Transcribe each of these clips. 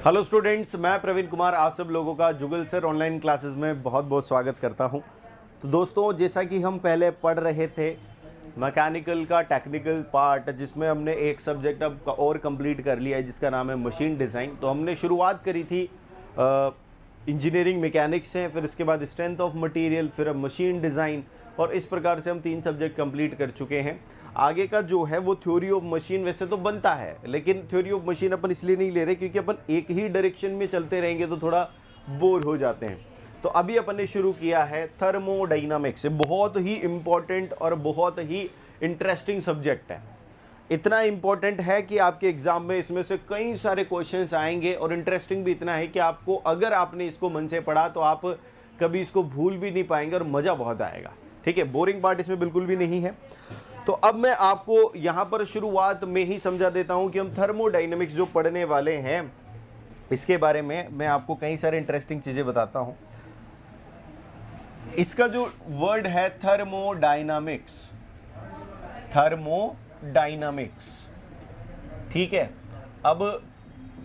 Hello students, मैं प्रवीण कुमार आप सब लोगों का जुगल सर ऑनलाइन क्लासेस में बहुत बहुत स्वागत करता हूं। तो दोस्तों, जैसा कि हम पहले पढ़ रहे थे मैकेनिकल का टेक्निकल पार्ट, जिसमें हमने एक सब्जेक्ट अब और कंप्लीट कर लिया है जिसका नाम है मशीन डिज़ाइन। तो हमने शुरुआत करी थी इंजीनियरिंग मैकेनिक्स से, फिर इसके बाद स्ट्रेंथ ऑफ मटेरियल, फिर अब मशीन डिज़ाइन, और इस प्रकार से हम 3 सब्जेक्ट कंप्लीट कर चुके हैं। आगे का जो है वो थ्योरी ऑफ मशीन वैसे तो बनता है, लेकिन थ्योरी ऑफ मशीन अपन इसलिए नहीं ले रहे क्योंकि अपन एक ही डायरेक्शन में चलते रहेंगे तो थोड़ा बोर हो जाते हैं। तो अभी अपन ने शुरू किया है थर्मोडायनामिक्स। बहुत ही इम्पोर्टेंट और बहुत ही इंटरेस्टिंग सब्जेक्ट है। इतना इम्पोर्टेंट है कि आपके एग्जाम में इसमें से कई सारे क्वेश्चंस आएंगे, और इंटरेस्टिंग भी इतना है कि आपको, अगर आपने इसको मन से पढ़ा तो आप कभी इसको भूल भी नहीं पाएंगे और मज़ा बहुत आएगा। ठीक है, बोरिंग पार्ट इसमें बिल्कुल भी नहीं है। तो अब मैं आपको यहाँ पर शुरुआत में ही समझा देता हूँ कि हम थर्मोडायनामिक्स जो पढ़ने वाले हैं इसके बारे में मैं आपको कई सारे इंटरेस्टिंग चीज़ें बताता हूँ। इसका जो वर्ड है थर्मोडायनामिक्स, थर्मोडायनामिक्स, ठीक है। अब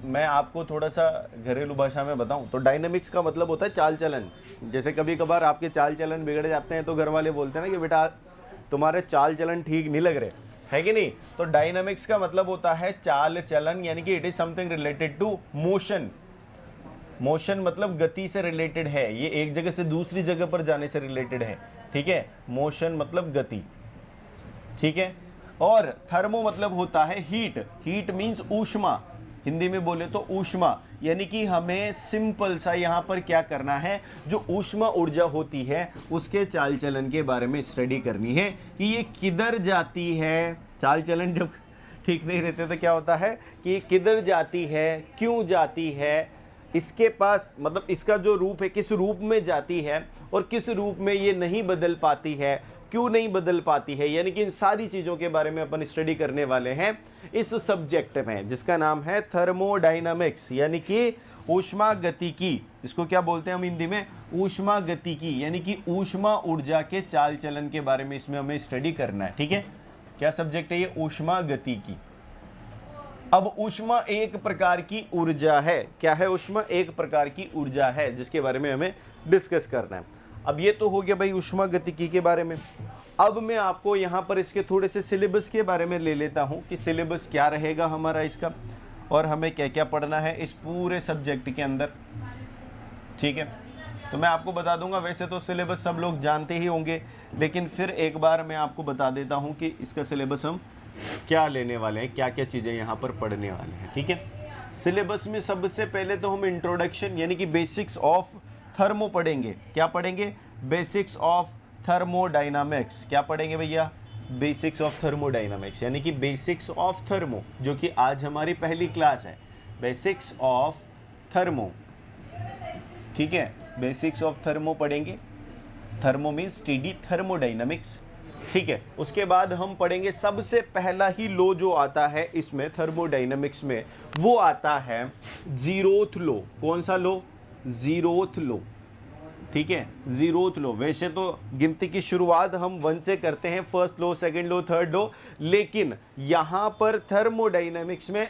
मैं आपको थोड़ा सा घरेलू भाषा में बताऊं तो डायनामिक्स का मतलब होता है चाल चलन। जैसे कभी कभार आपके चाल चलन बिगड़ जाते हैं तो घर वाले बोलते हैं ना कि बेटा तुम्हारे चाल चलन ठीक नहीं लग रहे, है कि नहीं। तो डायनामिक्स का मतलब होता है चाल चलन, यानी कि it is something related to motion. Motion मतलब गति से रिलेटेड है, ये एक जगह से दूसरी जगह पर जाने से रिलेटेड है। ठीक है, मोशन मतलब गति, ठीक है। और थर्मो मतलब होता है हीट। हीट मीन्स ऊष्मा, हिंदी में बोले तो ऊष्मा, यानी कि हमें सिंपल सा यहाँ पर क्या करना है, जो ऊष्मा ऊर्जा होती है उसके चाल चलन के बारे में स्टडी करनी है कि ये किधर जाती है। चाल चलन जब ठीक नहीं रहते तो क्या होता है कि ये किधर जाती है, क्यों जाती है, इसके पास मतलब इसका जो रूप है किस रूप में जाती है, और किस रूप में ये नहीं बदल पाती है, क्यों नहीं बदल पाती है, यानी कि इन सारी चीज़ों के बारे में अपन स्टडी करने वाले हैं इस सब्जेक्ट में, जिसका नाम है थर्मोडायनामिक्स, यानी कि ऊष्मा गतिकी। इसको क्या बोलते हैं हम हिंदी में, ऊष्मा गतिकी, यानी कि ऊष्मा ऊर्जा के चाल चलन के बारे में इसमें हमें स्टडी करना है। ठीक है, क्या सब्जेक्ट है ये, ऊष्मा गतिकी। अब ऊष्मा एक प्रकार की ऊर्जा है। क्या है ऊष्मा? एक प्रकार की ऊर्जा है जिसके बारे में हमें डिस्कस करना है। अब ये तो हो गया भाई ऊष्मा गतिकी के बारे में। अब मैं आपको यहाँ पर इसके थोड़े से सिलेबस के बारे में ले लेता हूँ कि सिलेबस क्या रहेगा हमारा इसका, और हमें क्या क्या पढ़ना है इस पूरे सब्जेक्ट के अंदर। ठीक है, तो मैं आपको बता दूंगा। वैसे तो सिलेबस सब लोग जानते ही होंगे, लेकिन फिर एक बार मैं आपको बता देता हूँ कि इसका सिलेबस हम क्या लेने वाले हैं, क्या क्या चीज़ें यहाँ पर पढ़ने वाले हैं। ठीक है, सिलेबस में सबसे पहले तो हम इंट्रोडक्शन यानी कि बेसिक्स ऑफ थर्मो पढ़ेंगे। क्या पढ़ेंगे? Basics of thermodynamics. क्या पढ़ेंगे भैया? बेसिक्स ऑफ थर्मोडायनामिक्स, यानी कि बेसिक्स ऑफ थर्मो, जो कि आज हमारी पहली क्लास है, बेसिक्स ऑफ थर्मो। ठीक है, बेसिक्स ऑफ थर्मो पढ़ेंगे। Thermo means TD, thermodynamics. ठीक है, उसके बाद हम पढ़ेंगे सबसे पहला ही लो जो आता है इसमें थर्मोडायनामिक्स में, वो आता है जीरोथ लो। कौन सा लो? जीरोथ लो। ठीक है, जीरोथ लो। वैसे तो गिनती की शुरुआत हम 1 से करते हैं, फर्स्ट लो, सेकंड लो, थर्ड लो, लेकिन यहाँ पर थर्मोडायनामिक्स में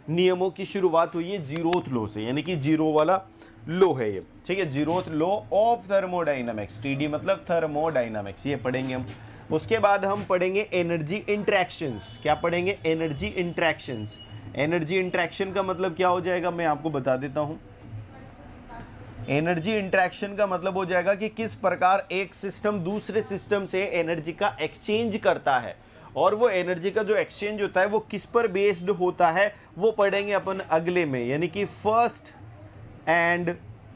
नियमों की शुरुआत हुई है जीरोथ लो से, यानी कि जीरो वाला लो है ये। ठीक है, zeroth low of thermodynamics, TD मतलब थर्मोडायनामिक्स, ये पढ़ेंगे हम। उसके बाद हम पढ़ेंगे एनर्जी इंट्रैक्शंस। क्या पढ़ेंगे? Energy interactions. एनर्जी इंट्रैक्शन का मतलब क्या हो जाएगा, मैं आपको बता देता हूं। एनर्जी इंट्रैक्शन का मतलब हो जाएगा कि किस प्रकार एक सिस्टम दूसरे सिस्टम से एनर्जी का एक्सचेंज करता है, और वो एनर्जी का जो एक्सचेंज होता है वो किस पर बेस्ड होता है, वो पढ़ेंगे अपन अगले में, यानी कि first and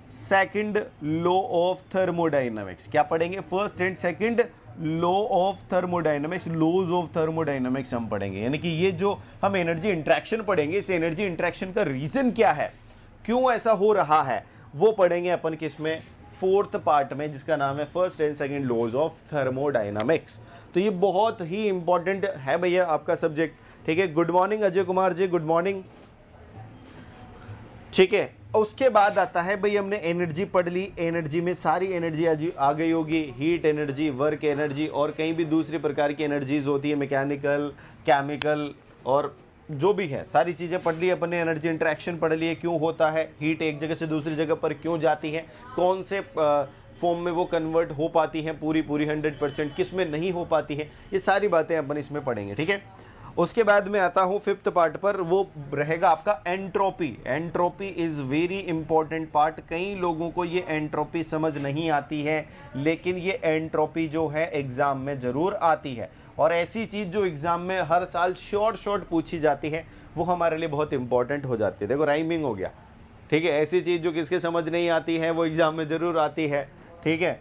second law of thermodynamics. क्या पढ़ेंगे? First and second law of thermodynamics, laws of thermodynamics हम पढ़ेंगे। यानी कि ये जो हम एनर्जी इंट्रैक्शन पढ़ेंगे, इस एनर्जी इंट्रैक्शन का रीजन क्या है, क्यों ऐसा हो रहा है, वो पढ़ेंगे अपन किसमें? फोर्थ पार्ट में, जिसका नाम है first and second laws of thermodynamics. तो ये बहुत ही इंपॉर्टेंट है भैया आपका सब्जेक्ट। ठीक है, good morning Ajay Kumar ji, good morning. ठीक है, उसके बाद आता है भाई, हमने एनर्जी पढ़ ली। एनर्जी में सारी एनर्जी आ गई होगी, हीट एनर्जी, वर्क एनर्जी, और कहीं भी दूसरी प्रकार की एनर्जीज होती है, मैकेनिकल, केमिकल और जो भी है सारी चीज़ें पढ़ ली अपन ने, एनर्जी इंटरेक्शन पढ़ ली है, क्यों होता है हीट एक जगह से दूसरी जगह पर क्यों जाती है, कौन से फॉर्म में वो कन्वर्ट हो पाती हैं पूरी 100%, किस में नहीं हो पाती है, ये सारी बातें अपन इसमें पढ़ेंगे। ठीक है, उसके बाद में आता हूँ 5th पार्ट पर, वो रहेगा आपका entropy. Entropy is very important part. कई लोगों को ये एंट्रोपी समझ नहीं आती है, लेकिन ये एंट्रोपी जो है एग्ज़ाम में ज़रूर आती है, और ऐसी चीज़ जो एग्ज़ाम में हर साल शॉर्ट पूछी जाती है वो हमारे लिए बहुत इंपॉर्टेंट हो जाती है। देखो राइमिंग हो गया, ठीक है, ऐसी चीज़ जो किसके समझ नहीं आती है वो एग्ज़ाम में ज़रूर आती है। ठीक है,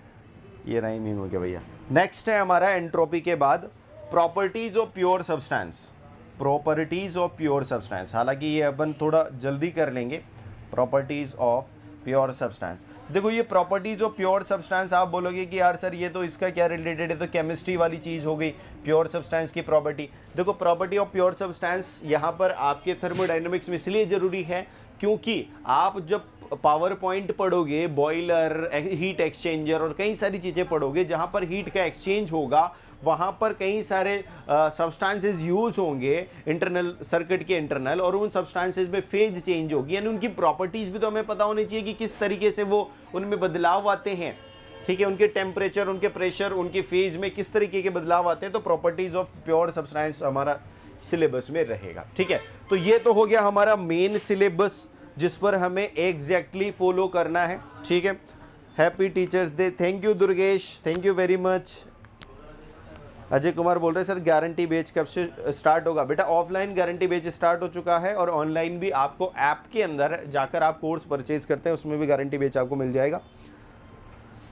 ये राइमिंग हो गया भैया। नेक्स्ट है हमारा एंट्रोपी के बाद properties of pure substance. Properties of pure substance, हालांकि ये अपन थोड़ा जल्दी कर लेंगे। प्रॉपर्टीज ऑफ प्योर सब्सटेंस, देखो ये प्रॉपर्टीज ऑफ प्योर सब्सटेंस, आप बोलोगे कि यार सर ये तो इसका क्या रिलेटेड है, तो केमिस्ट्री वाली चीज़ हो गई प्योर सब्सटेंस की प्रॉपर्टी। देखो प्रॉपर्टी ऑफ प्योर सब्सटेंस यहाँ पर आपके थर्मोडाइनमिक्स में इसलिए ज़रूरी है क्योंकि आप जब पावर पॉइंट पढ़ोगे, बॉयलर, हीट एक्सचेंजर और कई सारी चीज़ें पढ़ोगे जहाँ पर हीट का एक्सचेंज होगा, वहाँ पर कई सारे सब्सटेंसेस यूज होंगे इंटरनल सर्किट के इंटरनल, और उन सब्सटेंसेस में फेज चेंज होगी, यानी उनकी प्रॉपर्टीज़ भी तो हमें पता होनी चाहिए कि किस तरीके से वो उनमें बदलाव आते हैं। ठीक है, उनके टेम्परेचर, उनके प्रेशर, उनके फेज में किस तरीके के बदलाव आते हैं, तो प्रॉपर्टीज़ ऑफ प्योर सब्सटेंस हमारा सिलेबस में रहेगा। ठीक है, तो ये तो हो गया हमारा मेन सिलेबस जिस पर हमें एग्जैक्टली फॉलो करना है। ठीक है, happy teachers day, thank you Durgesh, thank you very much. Ajay Kumar बोल रहे हैं सर गारंटी बेच कब से स्टार्ट होगा? बेटा ऑफलाइन गारंटी बेच स्टार्ट हो चुका है, और ऑनलाइन भी आपको ऐप के अंदर जाकर आप कोर्स परचेज करते हैं उसमें भी गारंटी बेच आपको मिल जाएगा।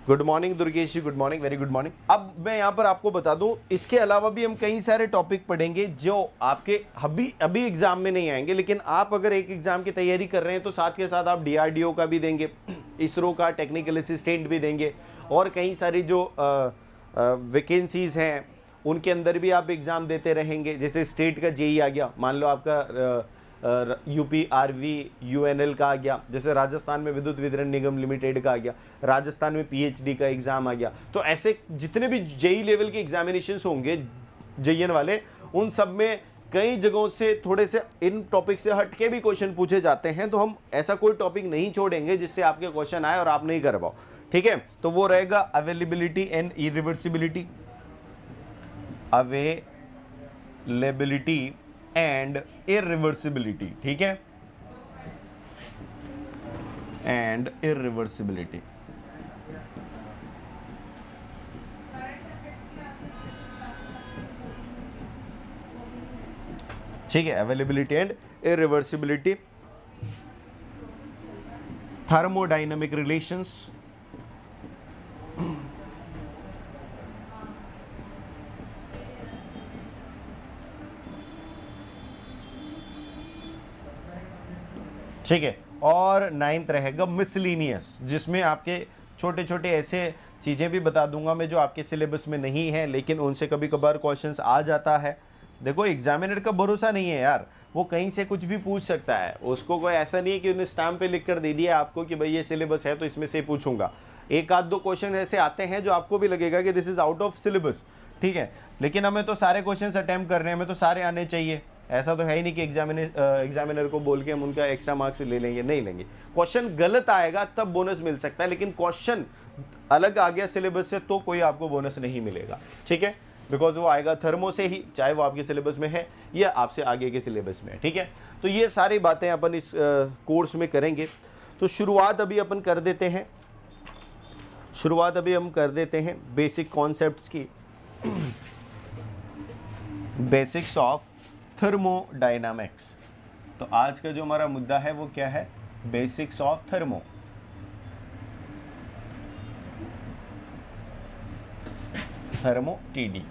Good morning Durgesh ji, good morning, very good morning. अब मैं यहाँ पर आपको बता दूँ, इसके अलावा भी हम कई सारे टॉपिक पढ़ेंगे जो आपके अभी एग्जाम में नहीं आएंगे, लेकिन आप अगर एक एग्जाम की तैयारी कर रहे हैं तो साथ के साथ आप DRDO का भी देंगे, इसरो का टेक्निकल असिस्टेंट भी देंगे, और कई सारी जो वैकेंसीज़ हैं उनके अंदर भी आप एग्ज़ाम देते रहेंगे। जैसे स्टेट का JEE आ गया, मान लो आपका UP RV UNL का आ गया, जैसे राजस्थान में विद्युत वितरण निगम लिमिटेड का आ गया, राजस्थान में PhD का एग्ज़ाम आ गया। तो ऐसे जितने भी JEE लेवल के एग्जामिनेशंस होंगे JEN वाले, उन सब में कई जगहों से थोड़े से इन टॉपिक से हट के भी क्वेश्चन पूछे जाते हैं, तो हम ऐसा कोई टॉपिक नहीं छोड़ेंगे जिससे आपके क्वेश्चन आए और आप नहीं कर पाओ। ठीक है, तो वो रहेगा availability and irreversibility, availability and irreversibility. ठीक है, एंड इरिवर्सिबिलिटी। ठीक है, availability and irreversibility, thermodynamic relations, ठीक है, और 9th रहेगा मिसलिनियस, जिसमें आपके छोटे छोटे ऐसे चीज़ें भी बता दूंगा मैं जो आपके सिलेबस में नहीं है, लेकिन उनसे कभी कभार क्वेश्चंस आ जाता है। देखो एग्जामिनर का भरोसा नहीं है यार, वो कहीं से कुछ भी पूछ सकता है, उसको कोई ऐसा नहीं है कि उन्हें स्टैम्प पे लिख कर दे दिया आपको कि भाई ये सिलेबस है तो इसमें से पूछूंगा। एक आध दो क्वेश्चन ऐसे आते हैं जो आपको भी लगेगा कि this is out of syllabus, ठीक है, लेकिन हमें तो सारे क्वेश्चन अटैम्प्ट करने हैं, हमें तो सारे आने चाहिए। ऐसा तो है ही नहीं कि एग्जामिनर को बोल के हम उनका एक्स्ट्रा मार्क्स ले लेंगे, नहीं लेंगे। क्वेश्चन गलत आएगा तब बोनस मिल सकता है, लेकिन क्वेश्चन अलग आ गया सिलेबस से तो कोई आपको बोनस नहीं मिलेगा। ठीक है, बिकॉज वो आएगा थर्मो से ही, चाहे वो आपके सिलेबस में है या आपसे आगे के सिलेबस में है। ठीक है, तो ये सारी बातें अपन इस कोर्स में करेंगे। तो शुरुआत अभी अपन कर देते हैं, शुरुआत अभी हम कर देते हैं बेसिक कॉन्सेप्ट्स की, बेसिक्स ऑफ थर्मोडायनामिक्स। तो आज का जो हमारा मुद्दा है वो क्या है? Basics of thermo TD।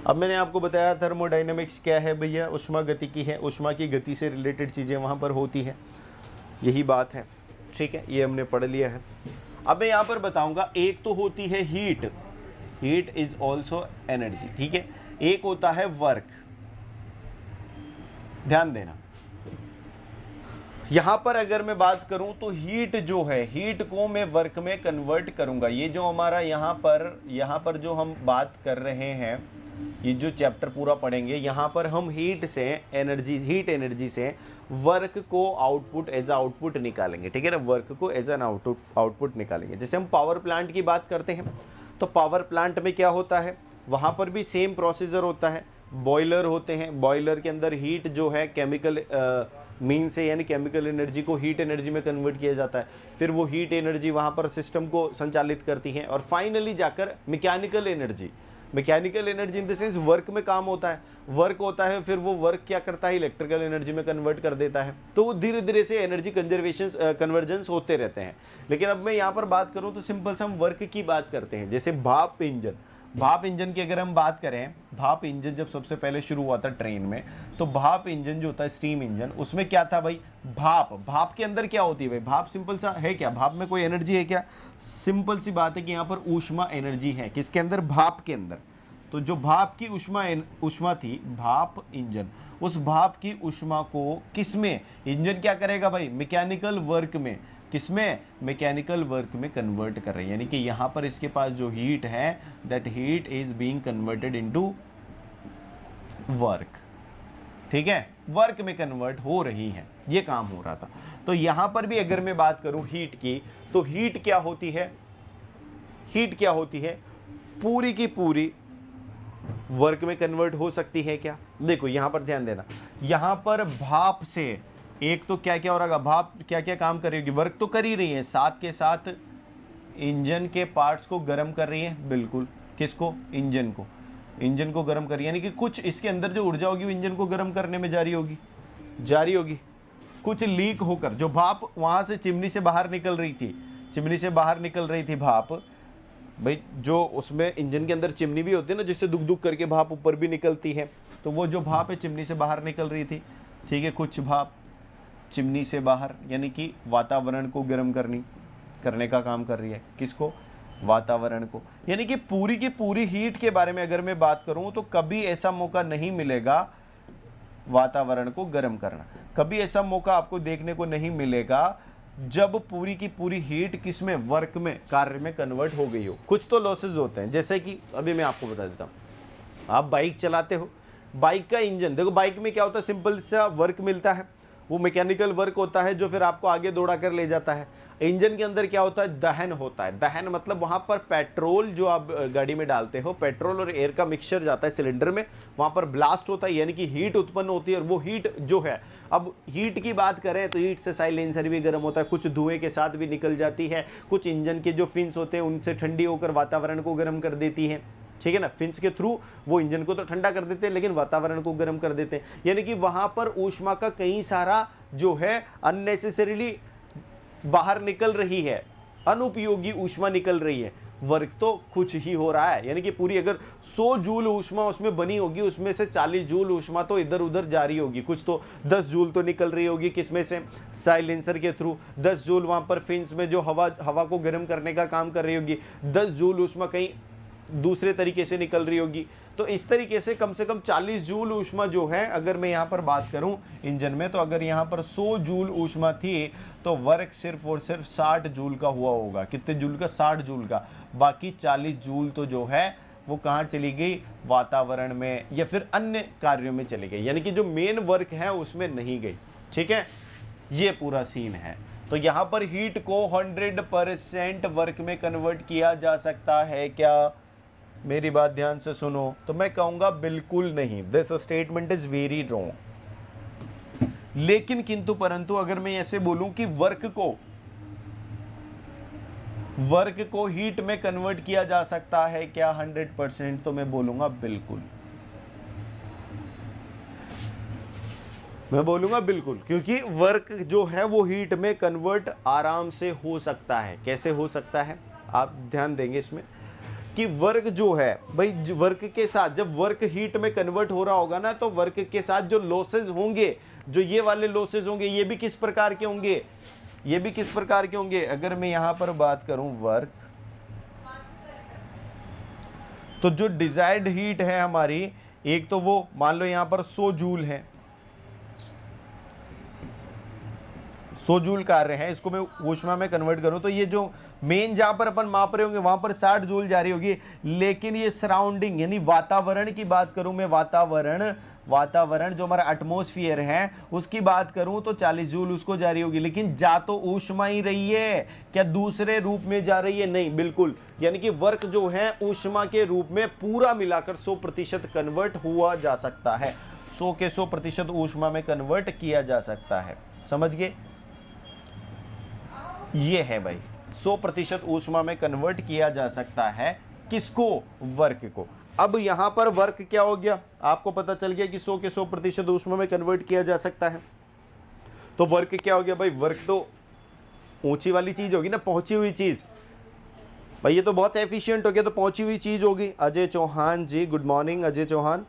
अब मैंने आपको बताया थर्मोडायनामिक्स क्या है भैया, ऊष्मा गतिकी है, ऊष्मा की गति से रिलेटेड चीज़ें वहाँ पर होती हैं, यही बात है। ठीक है, ये हमने पढ़ लिया है। अब मैं यहाँ पर बताऊँगा, एक तो होती है heat, heat is also energy. ठीक है, एक होता है वर्क, ध्यान देना, यहाँ पर अगर मैं बात करूं तो हीट जो है, हीट को मैं वर्क में कन्वर्ट करूंगा। ये जो हमारा यहाँ पर जो हम बात कर रहे हैं, ये जो चैप्टर पूरा पढ़ेंगे, यहाँ पर हम हीट एनर्जी से वर्क को आउटपुट एज आउटपुट निकालेंगे, ठीक है ना। वर्क को एज एन आउटपुट निकालेंगे। जैसे हम पावर प्लांट की बात करते हैं, तो पावर प्लांट में क्या होता है, वहाँ पर भी सेम प्रोसीजर होता है। बॉयलर होते हैं, बॉयलर के अंदर हीट जो है केमिकल मीन से, यानी केमिकल एनर्जी को हीट एनर्जी में कन्वर्ट किया जाता है। फिर वो हीट एनर्जी वहाँ पर सिस्टम को संचालित करती है, और फाइनली जाकर mechanical energy in the sense work में काम होता है, वर्क होता है, फिर वो वर्क क्या करता है, इलेक्ट्रिकल एनर्जी में कन्वर्ट कर देता है। तो वो धीरे धीरे से एनर्जी कन्वर्जेंस होते रहते हैं। लेकिन अब मैं यहाँ पर बात करूँ तो सिंपल से हम वर्क की बात करते हैं। जैसे भाप इंजन की अगर हम बात करें, भाप इंजन जब सबसे पहले शुरू हुआ था ट्रेन में, तो भाप इंजन जो होता है, स्टीम इंजन, उसमें क्या था भाई, भाप के अंदर क्या होती है भाई, भाप सिंपल सा है क्या, भाप में कोई एनर्जी है क्या, सिंपल सी बात है कि यहाँ पर ऊष्मा एनर्जी है। किसके अंदर, भाप के अंदर। तो जो भाप की ऊष्मा थी, भाप इंजन, उस भाप की ऊष्मा को किसमें इंजन क्या करेगा भाई, मैकेनिकल वर्क में, किसमें, मैकेनिकल वर्क में कन्वर्ट कर रहे हैं। यानी कि यहाँ पर इसके पास जो हीट है, that heat is being converted into work, ठीक है, वर्क में कन्वर्ट हो रही है, ये काम हो रहा था। तो यहाँ पर भी अगर मैं बात करूँ हीट की, तो हीट क्या होती है, पूरी की पूरी वर्क में कन्वर्ट हो सकती है क्या। देखो यहाँ पर ध्यान देना, यहाँ पर भाप से एक तो क्या क्या हो रहा है, भाप क्या क्या काम कर रही होगी, वर्क तो कर ही रही है, साथ के साथ इंजन के पार्ट्स को गर्म कर रही है। बिल्कुल, किसको, इंजन को गर्म कर रही है। यानी कि कुछ इसके अंदर जो ऊर्जा होगी वो इंजन को गर्म करने में जारी होगी। कुछ लीक होकर जो भाप वहाँ से चिमनी से बाहर निकल रही थी भाप भाई, जो उसमें इंजन के अंदर चिमनी भी होती है ना, जिससे दुक दुक करके भाप ऊपर भी निकलती है। तो वो जो भाप है चिमनी से बाहर निकल रही थी, ठीक है, कुछ भाप चिमनी से बाहर, यानी कि वातावरण को गर्म करने का काम कर रही है। किसको, वातावरण को। यानी कि पूरी की पूरी हीट के बारे में अगर मैं बात करूं तो कभी ऐसा मौका नहीं मिलेगा वातावरण को गर्म करना, कभी ऐसा मौका आपको देखने को नहीं मिलेगा जब पूरी की पूरी हीट किसमें, वर्क में, कार्य में कन्वर्ट हो गई हो। कुछ तो लॉसेज होते हैं, जैसे कि अभी मैं आपको बता देता हूँ, आप बाइक चलाते हो, बाइक का इंजन देखो, बाइक में क्या होता है, सिंपल सा वर्क मिलता है, वो मैकेनिकल वर्क होता है जो फिर आपको आगे दौड़ा कर ले जाता है। इंजन के अंदर क्या होता है, दहन होता है। दहन मतलब वहाँ पर पेट्रोल जो आप गाड़ी में डालते हो, पेट्रोल और एयर का मिक्सचर जाता है सिलेंडर में, वहाँ पर ब्लास्ट होता है, यानी कि हीट उत्पन्न होती है। और वो हीट जो है, अब हीट की बात करें तो हीट से साइलेंसर भी गर्म होता है, कुछ धुएं के साथ भी निकल जाती है, कुछ इंजन के जो फिन्स होते हैं उनसे ठंडी होकर वातावरण को गर्म कर देती है, ठीक है ना। फिन्स के थ्रू वो इंजन को तो ठंडा कर देते हैं, लेकिन वातावरण को गर्म कर देते हैं। यानी कि वहां पर ऊष्मा का कई सारा जो है अननेसेसरीली बाहर निकल रही है, अनुपयोगी ऊष्मा निकल रही है। वर्क तो कुछ ही हो रहा है, यानी कि पूरी अगर 100 जूल ऊष्मा उसमें बनी होगी, उसमें से 40 जूल ऊष्मा तो इधर उधर जा रही होगी, कुछ तो 10 जूल तो निकल रही होगी, किसमें से, साइलेंसर के थ्रू। 10 जूल वहां पर फिन्स में जो हवा को गर्म करने का काम कर रही होगी, 10 जूल ऊष्मा कहीं दूसरे तरीके से निकल रही होगी। तो इस तरीके से कम 40 जूल ऊष्मा जो है, अगर मैं यहाँ पर बात करूँ इंजन में, तो अगर यहाँ पर 100 जूल ऊष्मा थी तो वर्क सिर्फ और सिर्फ 60 जूल का हुआ होगा। कितने जूल का, 60 जूल का। बाकी 40 जूल तो जो है वो कहाँ चली गई, वातावरण में या फिर अन्य कार्यों में चली गई, यानी कि जो मेन वर्क है उसमें नहीं गई, ठीक है। ये पूरा सीन है। तो यहाँ पर हीट को 100% वर्क में कन्वर्ट किया जा सकता है क्या, मेरी बात ध्यान से सुनो। तो मैं कहूंगा बिल्कुल नहीं, this statement is very wrong. लेकिन किंतु परंतु अगर मैं ऐसे बोलूं कि वर्क को हीट में कन्वर्ट किया जा सकता है क्या 100%, तो मैं बोलूंगा बिल्कुल, क्योंकि वर्क जो है वो हीट में कन्वर्ट आराम से हो सकता है। कैसे हो सकता है, आप ध्यान देंगे इसमें कि वर्क जो है भाई, वर्क के साथ जब वर्क हीट में कन्वर्ट हो रहा होगा ना, तो वर्क के साथ जो लॉसेज होंगे, जो ये वाले लॉसेज होंगे, ये भी किस प्रकार के होंगे, अगर मैं यहां पर बात करूं वर्क, तो जो डिजायर्ड हीट है हमारी, एक तो वो मान लो यहां पर 100 जूल है, 100 जूल कार्य है, इसको मैं ऊष्मा में कन्वर्ट करूं तो ये जो मेन जहां पर अपन माप रहे होंगे वहां पर 60 जूल जा रही होगी, लेकिन ये सराउंडिंग यानी वातावरण की बात करूं मैं, वातावरण जो हमारा एटमॉस्फेयर है उसकी बात करूं तो 40 जूल उसको जा रही होगी, लेकिन जा तो ऊष्मा ही रही है, क्या दूसरे रूप में जा रही है? नहीं, बिल्कुल। यानी कि वर्क जो है ऊष्मा के रूप में पूरा मिलाकर 100% कन्वर्ट हुआ जा सकता है, 100 के 100% ऊष्मा में कन्वर्ट किया जा सकता है। समझ गए? ये है भाई, 100% ऊष्मा में कन्वर्ट किया जा सकता है। किसको? वर्क को। अब यहां पर वर्क क्या हो गया, आपको पता चल गया कि 100 के 100% ऊष्मा में कन्वर्ट किया जा सकता है। तो वर्क क्या हो गया भाई? वर्क तो ऊंची वाली चीज होगी ना, पहुंची हुई चीज। भाई ये तो बहुत एफिशिएंट हो गया, तो पहुंची हुई चीज होगी। Ajay Chauhan ji, good morning Ajay Chauhan.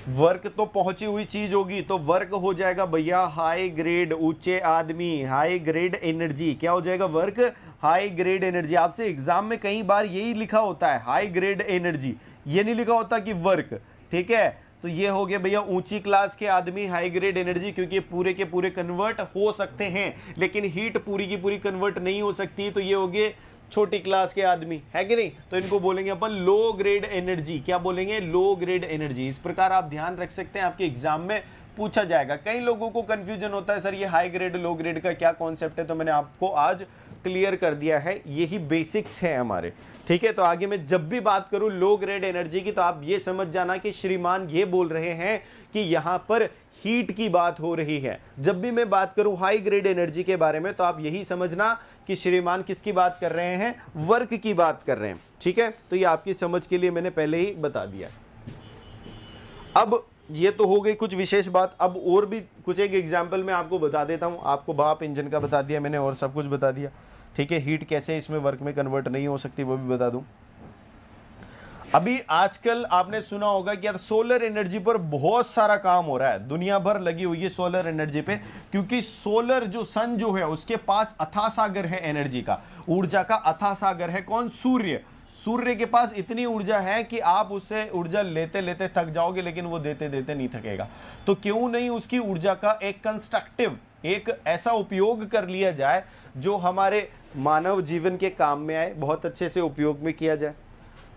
Work तो पहुंची हुई चीज होगी, तो वर्क हो जाएगा भैया हाई ग्रेड, ऊंचे आदमी, हाई ग्रेड एनर्जी। क्या हो जाएगा? Work high grade energy. आपसे एग्जाम में कई बार यही लिखा होता है, हाई ग्रेड एनर्जी, ये नहीं लिखा होता कि वर्क। ठीक है, तो ये हो गया भैया ऊंची क्लास के आदमी, हाई ग्रेड एनर्जी, क्योंकि पूरे के पूरे कन्वर्ट हो सकते हैं, लेकिन हीट पूरी की पूरी कन्वर्ट नहीं हो सकती, तो ये हो गए छोटी क्लास के आदमी, है कि नहीं? तो इनको बोलेंगे अपन लो ग्रेड एनर्जी। क्या बोलेंगे? Low grade energy. इस प्रकार आप ध्यान रख सकते हैं, आपके एग्जाम में पूछा जाएगा। कई लोगों को कंफ्यूजन होता है, सर ये हाई ग्रेड लो ग्रेड का क्या कॉन्सेप्ट है, तो मैंने आपको आज क्लियर कर दिया है, यही बेसिक्स है हमारे। ठीक है, तो आगे मैं जब भी बात करूं लो ग्रेड एनर्जी की, तो आप ये समझ जाना कि श्रीमान ये बोल रहे हैं कि यहां पर हीट की बात हो रही है। जब भी मैं बात करूं हाई ग्रेड एनर्जी के बारे में, तो आप यही समझना कि श्रीमान किसकी बात कर रहे हैं? वर्क की बात कर रहे हैं। ठीक है, तो ये आपकी समझ के लिए मैंने पहले ही बता दिया। अब ये तो हो गई कुछ विशेष बात। अब और भी कुछ एक एग्जाम्पल मैं आपको बता देता हूं। आपको भाप इंजन का बता दिया मैंने और सब कुछ बता दिया। ठीक है, हीट कैसे इसमें वर्क में कन्वर्ट नहीं हो सकती वो भी बता दूं। अभी आजकल आपने सुना होगा कि यार सोलर एनर्जी पर बहुत सारा काम हो रहा है, दुनिया भर लगी हुई है सोलर एनर्जी पे, क्योंकि सोलर जो सन जो है उसके पास अथाह सागर है एनर्जी का, ऊर्जा का अथाह सागर है। कौन? सूर्य। सूर्य के पास इतनी ऊर्जा है कि आप उससे ऊर्जा लेते लेते थक जाओगे, लेकिन वो देते देते नहीं थकेगा। तो क्यों नहीं उसकी ऊर्जा का एक कंस्ट्रक्टिव, एक ऐसा उपयोग कर लिया जाए जो हमारे मानव जीवन के काम में आए, बहुत अच्छे से उपयोग में किया जाए।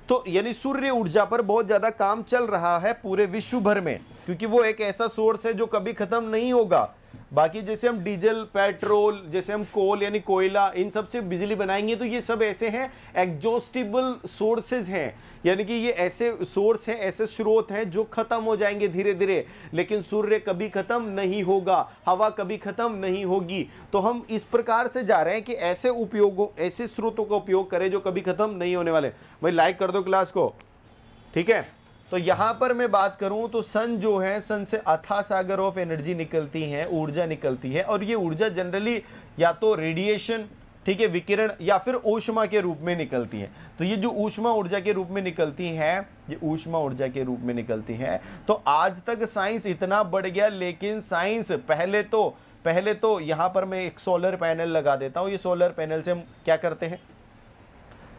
तो यानी सूर्य ऊर्जा पर बहुत ज्यादा काम चल रहा है पूरे विश्व भर में, क्योंकि वो एक ऐसा सोर्स है जो कभी खत्म नहीं होगा। बाकी जैसे हम डीजल, पेट्रोल, जैसे हम कोल यानी कोयला, इन सब से बिजली बनाएंगे, तो ये सब ऐसे हैं एग्जॉस्टिबल सोर्सेज हैं, यानी कि ये ऐसे सोर्स हैं, ऐसे स्रोत हैं जो खत्म हो जाएंगे धीरे धीरे, लेकिन सूर्य कभी खत्म नहीं होगा, हवा कभी खत्म नहीं होगी। तो हम इस प्रकार से जा रहे हैं कि ऐसे उपयोगों, ऐसे स्रोतों का उपयोग करें जो कभी खत्म नहीं होने वाले। भाई लाइक कर दो क्लास को। ठीक है, तो यहां पर मैं बात करूं तो सन जो है, सन से अथाह सागर ऑफ एनर्जी निकलती है, ऊर्जा निकलती है, और ये ऊर्जा जनरली या तो रेडिएशन, ठीक है, विकिरण, या फिर ऊष्मा के रूप में निकलती है। तो ये जो ऊष्मा ऊर्जा के रूप में निकलती है, ये ऊष्मा ऊर्जा के रूप में निकलती है। तो आज तक साइंस इतना बढ़ गया, लेकिन साइंस पहले तो यहां पर मैं एक सोलर पैनल लगा देता हूं। ये सोलर पैनल से हम क्या करते हैं?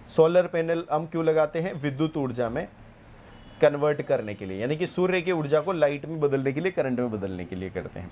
सोलर पैनल हम क्यों लगाते हैं? विद्युत ऊर्जा में कन्वर्ट करने के लिए, यानी कि सूर्य की ऊर्जा को लाइट में बदलने के लिए, करंट में बदलने के लिए करते हैं।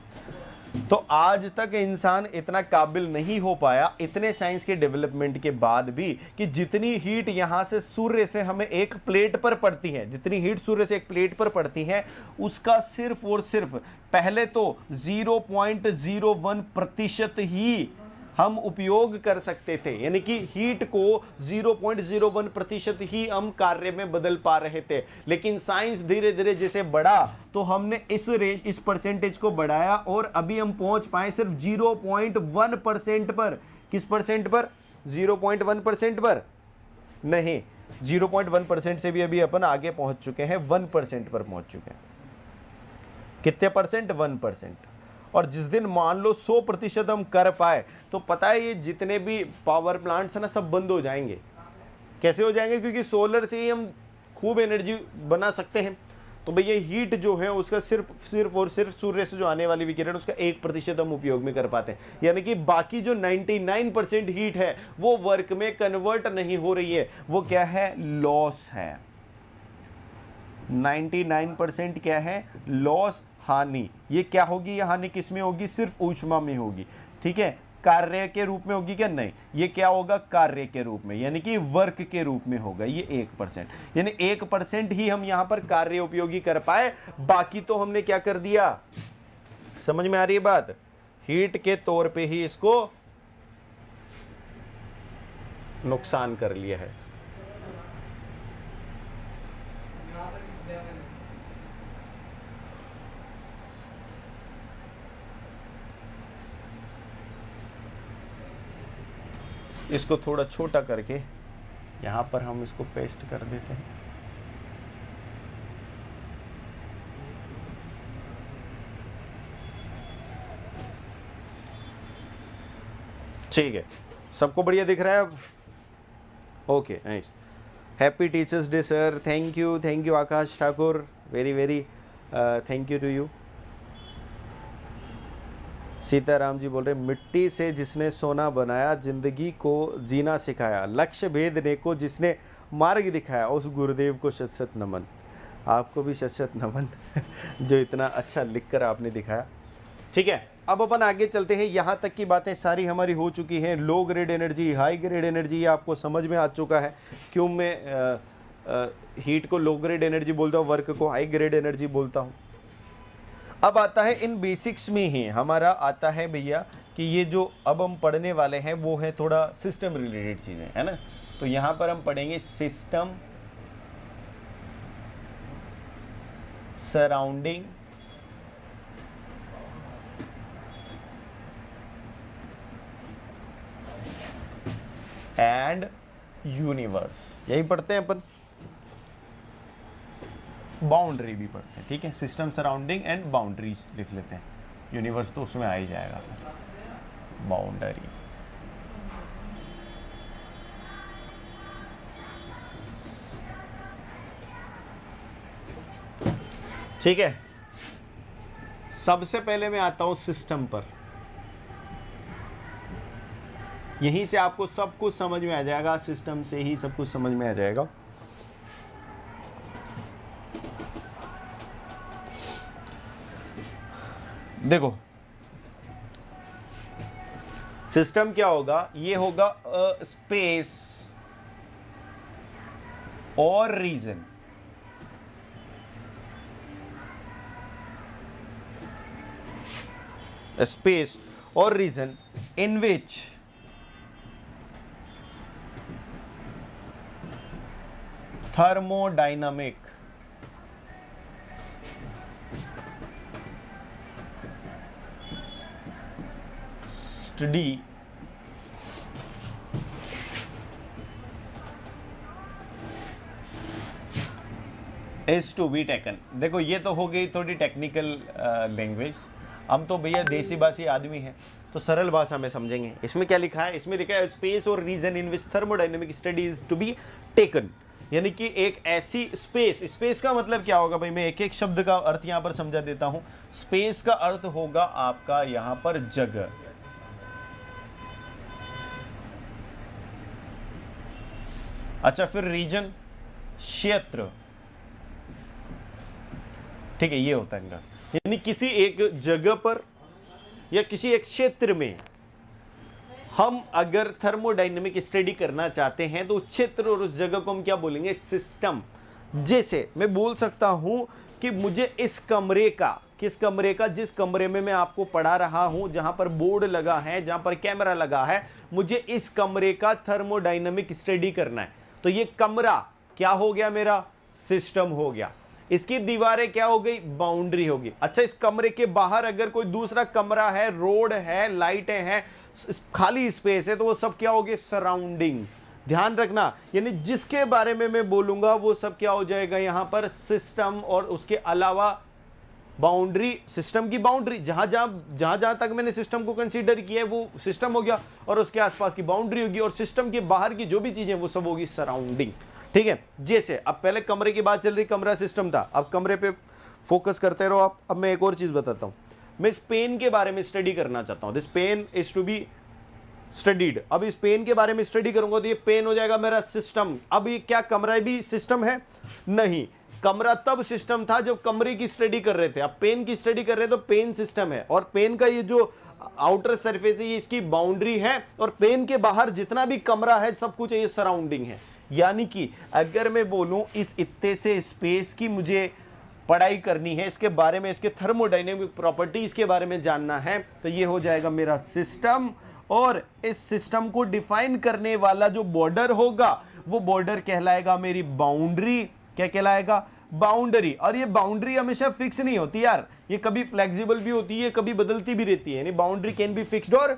तो आज तक इंसान इतना काबिल नहीं हो पाया, इतने साइंस के डेवलपमेंट के बाद भी, कि जितनी हीट यहां से सूर्य से हमें एक प्लेट पर पड़ती है, जितनी हीट सूर्य से एक प्लेट पर पड़ती है, उसका सिर्फ और सिर्फ पहले तो 0.01% ही हम उपयोग कर सकते थे, यानी कि हीट को 0.01% ही हम कार्य में बदल पा रहे थे। लेकिन साइंस धीरे धीरे जैसे बढ़ा, तो हमने इस परसेंटेज को बढ़ाया, और अभी हम पहुंच पाए सिर्फ 0.1% पर। किस परसेंट पर? 0.1% पर नहीं, 0.1% से भी अभी अपन आगे पहुंच चुके हैं, 1% पर पहुंच चुके हैं। कितने परसेंट? 1%। और जिस दिन मान लो 100% हम कर पाए, तो पता है ये जितने भी पावर प्लांट्स है ना, सब बंद हो जाएंगे। कैसे हो जाएंगे? क्योंकि सोलर से ही हम खूब एनर्जी बना सकते हैं। तो भैया हीट जो है उसका सिर्फ और सिर्फ सूर्य से जो आने वाली विकिरण, उसका 1% हम उपयोग में कर पाते हैं। यानी कि बाकी जो 99% हीट है वो वर्क में कन्वर्ट नहीं हो रही है। वो क्या है? लॉस है। 99% क्या है? लॉस हानि, ये क्या होगी, ये हानि किस में होगी, सिर्फ ऊष्मा में होगी, ठीक है। कार्य के रूप में होगी क्या, नहीं, ये क्या होगा, कार्य के रूप में, यानी कि वर्क के रूप में होगा ये 1%, यानी 1% ही हम यहां पर कार्य उपयोगी कर पाए, बाकी तो हमने क्या कर दिया, समझ में आ रही है बात, हीट के तौर पे ही इसको नुकसान कर लिया है। इसको थोड़ा छोटा करके यहां पर हम इसको पेस्ट कर देते हैं। ठीक है, सबको बढ़िया दिख रहा है अब, okay nice. Happy teachers day sir, thank you Akash Thakur, very very thank you to you. Sitaram ji बोल रहे, मिट्टी से जिसने सोना बनाया, जिंदगी को जीना सिखाया, लक्ष्य भेदने को जिसने मार्ग दिखाया, उस गुरुदेव को शत शत नमन। आपको भी शत शत नमन जो इतना अच्छा लिखकर आपने दिखाया। ठीक है, अब अपन आगे चलते हैं। यहाँ तक की बातें सारी हमारी हो चुकी हैं। Low grade energy, high grade energy, ये आपको समझ में आ चुका है क्यों मैं हीट को लो ग्रेड एनर्जी बोलता हूँ, वर्क को हाई ग्रेड एनर्जी बोलता हूँ। अब आता है इन बेसिक्स में ही हमारा आता है भैया कि ये जो अब हम पढ़ने वाले हैं वो है थोड़ा सिस्टम रिलेटेड चीज़ें, है ना। तो यहाँ पर हम पढ़ेंगे सिस्टम सराउंडिंग एंड यूनिवर्स, यही पढ़ते हैं अपन। बाउंड्री भी पढ़ते हैं, ठीक है। सिस्टम सराउंडिंग एंड बाउंड्रीज लिख लेते हैं, यूनिवर्स तो उसमें आ ही जाएगा फिर। बाउंड्री, ठीक है। सबसे पहले मैं आता हूं सिस्टम पर, यहीं से आपको सब कुछ समझ में आ जाएगा, सिस्टम से ही सब कुछ समझ में आ जाएगा। देखो सिस्टम क्या होगा, ये होगा स्पेस और रीजन, स्पेस और region in which thermodynamic study is to be taken। देखो ये तो हो गई थोड़ी टेक्निकल लैंग्वेज, हम तो भैया देसी भाषी आदमी हैं तो सरल भाषा में समझेंगे। इसमें क्या लिखा है, इसमें लिखा है स्पेस और region in which thermodynamic study is to be taken, यानी कि एक ऐसी स्पेस, स्पेस का मतलब क्या होगा भाई, मैं एक एक शब्द का अर्थ यहां पर समझा देता हूं। स्पेस का अर्थ होगा आपका यहां पर जगह, अच्छा फिर रीजन क्षेत्र, ठीक है, ये होता है इनका, यानी किसी एक जगह पर या किसी एक क्षेत्र में हम अगर थर्मोडायनेमिक स्टडी करना चाहते हैं तो उस क्षेत्र और उस जगह को हम क्या बोलेंगे, सिस्टम। जैसे मैं बोल सकता हूं कि मुझे इस कमरे का, किस कमरे का, जिस कमरे में मैं आपको पढ़ा रहा हूं, जहां पर बोर्ड लगा है, जहां पर कैमरा लगा है, मुझे इस कमरे का थर्मोडायनेमिक स्टडी करना है, तो ये कमरा क्या हो गया, मेरा सिस्टम हो गया। इसकी दीवारें क्या हो गई, बाउंड्री होगी। अच्छा इस कमरे के बाहर अगर कोई दूसरा कमरा है, रोड है, लाइटें हैं, खाली स्पेस है, तो वो सब क्या होगी, सराउंडिंग। ध्यान रखना, यानी जिसके बारे में मैं बोलूंगा वो सब क्या हो जाएगा यहां पर सिस्टम, और उसके अलावा बाउंड्री, सिस्टम की बाउंड्री, जहां जहां तक मैंने सिस्टम को कंसीडर किया है वो सिस्टम हो गया, और उसके आसपास की बाउंड्री होगी, और सिस्टम के बाहर की जो भी चीजें वो सब होगी सराउंडिंग। ठीक है, जैसे अब पहले कमरे की बात चल रही, कमरा सिस्टम था, अब कमरे पे फोकस करते रहो आप। अब मैं एक और चीज बताता हूं, मैं इस पेन के बारे में स्टडी करना चाहता हूं, this pen is to be studied. अब इस पेन के बारे में स्टडी करूंगा तो ये पेन हो जाएगा मेरा सिस्टम। अब ये क्या कमरा भी सिस्टम है, नहीं, कमरा तब सिस्टम था जब कमरे की स्टडी कर रहे थे, अब पेन की स्टडी कर रहे हैं तो पेन सिस्टम है, और पेन का ये जो आउटर सरफेस है ये इसकी बाउंड्री है, और पेन के बाहर जितना भी कमरा है सब कुछ ये सराउंडिंग है। यानी कि अगर मैं बोलूं इस इत्ते से स्पेस की मुझे पढ़ाई करनी है, इसके बारे में, इसके थर्मोडायनेमिक प्रॉपर्टीज के बारे में जानना है, तो ये हो जाएगा मेरा सिस्टम, और इस सिस्टम को डिफाइन करने वाला जो बॉर्डर होगा वो बॉर्डर कहलाएगा मेरी बाउंड्री। क्या कहलाएगा? बाउंड्री। और ये बाउंड्री हमेशा फिक्स नहीं होती यार, ये कभी फ्लेक्सिबल भी होती है, कभी बदलती भी रहती है, यानी बाउंड्री कैन बी फिक्स्ड और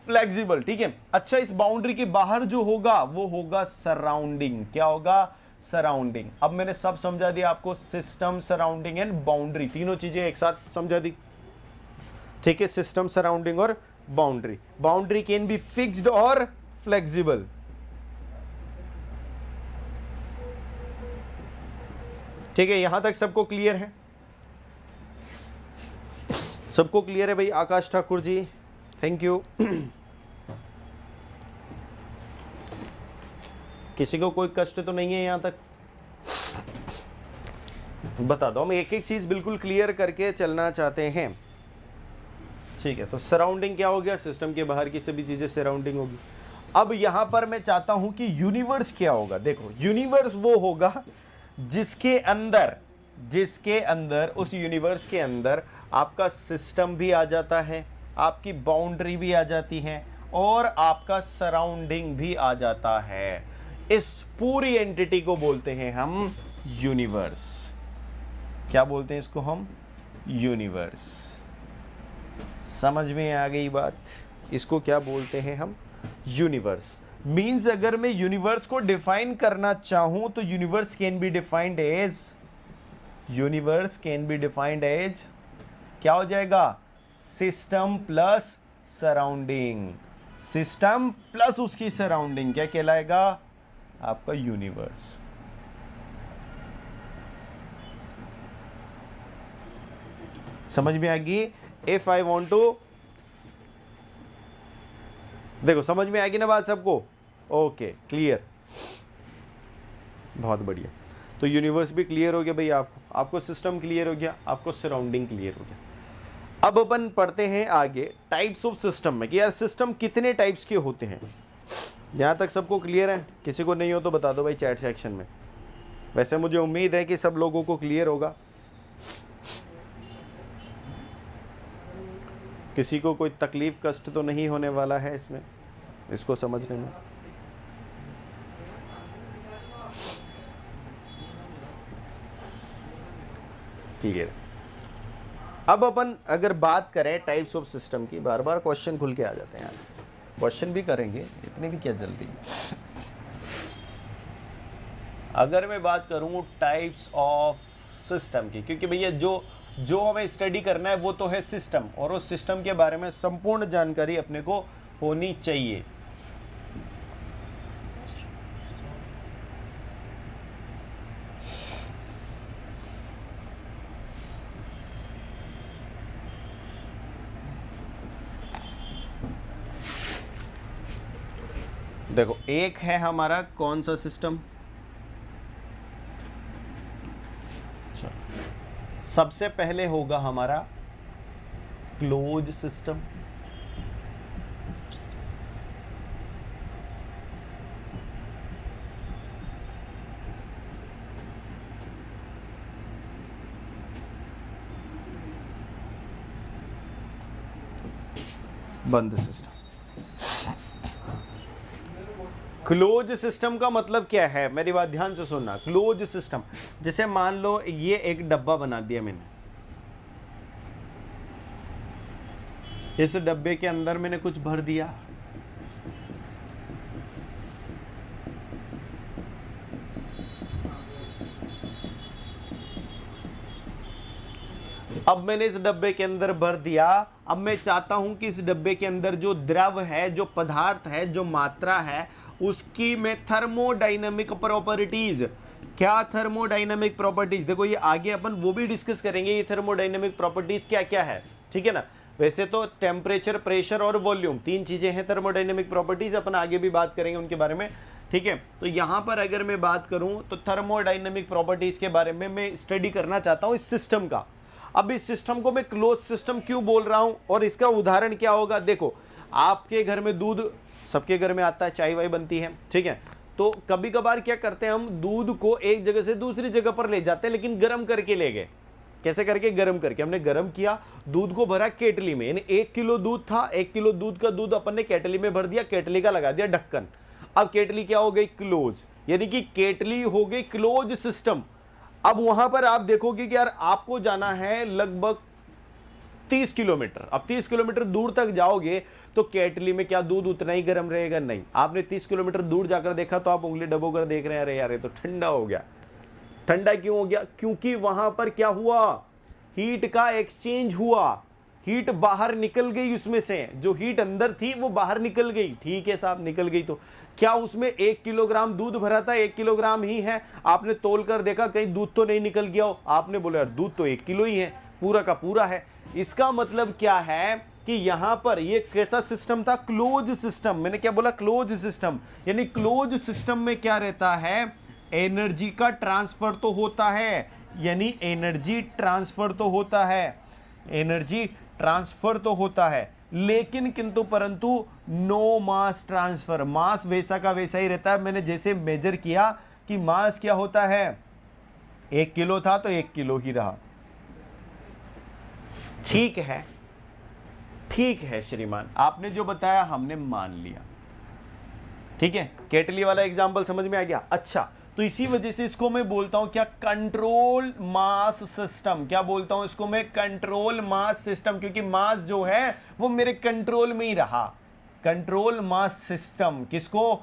फ्लेक्सिबल। ठीक है, अच्छा, इस बाउंड्री के बाहर जो होगा वो होगा सराउंडिंग। क्या होगा? सराउंडिंग। अब मैंने सब समझा दिया आपको, सिस्टम, सराउंडिंग एंड बाउंड्री, तीनों चीजें एक साथ समझा दी। ठीक है, सिस्टम, सराउंडिंग और boundary. Boundary can be fixed और फ्लेक्सिबल। ठीक है, यहां तक सबको क्लियर है? सबको क्लियर है भाई? आकाश ठाकुर जी, थैंक यू। किसी को कोई कष्ट तो नहीं है यहां तक? बता दो, हम एक एक चीज बिल्कुल क्लियर करके चलना चाहते हैं। ठीक है, तो सराउंडिंग क्या हो गया? सिस्टम के बाहर की सभी चीजें सराउंडिंग होगी। अब यहां पर मैं चाहता हूं कि यूनिवर्स क्या होगा। देखो, यूनिवर्स वो होगा जिसके अंदर उस यूनिवर्स के अंदर आपका सिस्टम भी आ जाता है, आपकी बाउंड्री भी आ जाती है, और आपका सराउंडिंग भी आ जाता है। इस पूरी एंटिटी को बोलते हैं हम यूनिवर्स। क्या बोलते हैं इसको हम? यूनिवर्स। समझ में आ गई बात? इसको क्या बोलते हैं हम? यूनिवर्स। मीन्स अगर मैं यूनिवर्स को डिफाइन करना चाहूं तो universe can be defined as क्या हो जाएगा? System plus surrounding. System plus उसकी सराउंडिंग क्या कहलाएगा? आपका यूनिवर्स। समझ में आ गई? इफ आई वॉन्ट टू, देखो समझ में आएगी ना बात सबको? ओके, क्लियर, बहुत बढ़िया। तो यूनिवर्स भी क्लियर हो गया भाई आपको सिस्टम क्लियर हो गया, आपको सराउंडिंग क्लियर हो गया। अब अपन पढ़ते हैं आगे टाइप्स ऑफ सिस्टम में, कि यार सिस्टम कितने टाइप्स के होते हैं। यहां तक सबको क्लियर है? किसी को नहीं हो तो बता दो भाई चैट सेक्शन में। वैसे मुझे उम्मीद है कि सब लोगों को क्लियर होगा। किसी को कोई तकलीफ कष्ट तो नहीं होने वाला है इसमें, इसको समझने में। क्लियर। अब अपन अगर बात करें टाइप्स ऑफ सिस्टम की, बार बार क्वेश्चन खुल के आ जाते हैं यार, क्वेश्चन भी करेंगे, इतनी भी क्या जल्दी। अगर मैं बात करूं टाइप्स ऑफ सिस्टम की, क्योंकि भैया जो हमें स्टडी करना है वो तो है सिस्टम, और उस सिस्टम के बारे में संपूर्ण जानकारी अपने को होनी चाहिए। देखो, एक है हमारा कौन सा सिस्टम? सबसे पहले होगा हमारा क्लोज सिस्टम। बंद सिस्टम। क्लोज सिस्टम का मतलब क्या है? मेरी बात ध्यान से सुनना। क्लोज सिस्टम, जैसे मान लो ये एक डब्बा बना दिया मैंने, इस डब्बे के अंदर मैंने कुछ भर दिया, अब मैंने इस डब्बे के अंदर भर दिया। अब मैं चाहता हूं कि इस डब्बे के अंदर जो द्रव है, जो पदार्थ है, जो मात्रा है, उसकी मैं थर्मोडायनामिक प्रॉपर्टीज, क्या थर्मोडायनामिक प्रॉपर्टीज, देखो ये आगे अपन वो भी डिस्कस करेंगे, ये थर्मोडायनामिक प्रॉपर्टीज क्या क्या है, ठीक है ना। वैसे तो टेम्परेचर, प्रेशर और वॉल्यूम, तीन चीजें हैं थर्मोडायनामिक प्रॉपर्टीज, अपन आगे भी बात करेंगे उनके बारे में, ठीक है। तो यहां पर अगर मैं बात करूं तो थर्मोडायनेमिक प्रॉपर्टीज के बारे में मैं स्टडी करना चाहता हूं इस सिस्टम का। अब इस सिस्टम को मैं क्लोज सिस्टम क्यों बोल रहा हूं और इसका उदाहरण क्या होगा। देखो, आपके घर में दूध सबके घर में आता है, चाय वाय बनती है, ठीक है। तो कभी कभार क्या करते हैं, हम दूध को एक जगह से दूसरी जगह पर ले जाते हैं, लेकिन गर्म करके ले गए। कैसे करके? गर्म करके। हमने गर्म किया, दूध को भरा केटली में, यानी 1 किलो दूध था, 1 किलो दूध का दूध अपन ने केटली में भर दिया, केटली का लगा दिया ढक्कन। अब केटली क्या हो गई? क्लोज, यानी कि केटली हो गई क्लोज सिस्टम। अब वहां पर आप देखोगे कि यार आपको जाना है लगभग 30 किलोमीटर। अब 30 किलोमीटर दूर तक जाओगे तो केटली में क्या दूध उतना ही गर्म रहेगा? नहीं। आपने 30 किलोमीटर दूर जाकर देखा तो आप उंगली डबोकर देख रहे हैं, अरे यार ये तो ठंडा हो गया। ठंडा क्यों हो गया? क्योंकि वहां पर क्या हुआ? हीट का एक्सचेंज हुआ, हीट बाहर निकल गई उसमें से, जो हीट अंदर थी वो बाहर निकल गई। ठीक है साहब, निकल गई। तो क्या उसमें 1 किलोग्राम दूध भरा था? 1 किलोग्राम ही है। आपने तोल कर देखा कहीं दूध तो नहीं निकल गया हो? आपने बोला यार दूध तो 1 किलो ही है, पूरा का पूरा है। इसका मतलब क्या है कि यहां पर ये कैसा सिस्टम था? Close system. मैंने क्या बोला? Close system. यानी क्लोज सिस्टम में क्या रहता है? एनर्जी का ट्रांसफर तो होता है, यानी एनर्जी ट्रांसफर तो होता है, एनर्जी ट्रांसफर तो होता है, लेकिन किंतु परंतु नो मास ट्रांसफर। मास वैसा का वैसा ही रहता है। मैंने जैसे मेजर किया कि मास क्या होता है, 1 किलो था तो 1 किलो ही रहा। ठीक है, ठीक है श्रीमान, आपने जो बताया हमने मान लिया। ठीक है, केटली वाला एग्जांपल समझ में आ गया। अच्छा, तो इसी वजह से इसको मैं बोलता हूं क्या? Control mass system. क्या बोलता हूं इसको मैं? कंट्रोल मास सिस्टम, क्योंकि मास जो है वो मेरे कंट्रोल में ही रहा। कंट्रोल मास सिस्टम किसको?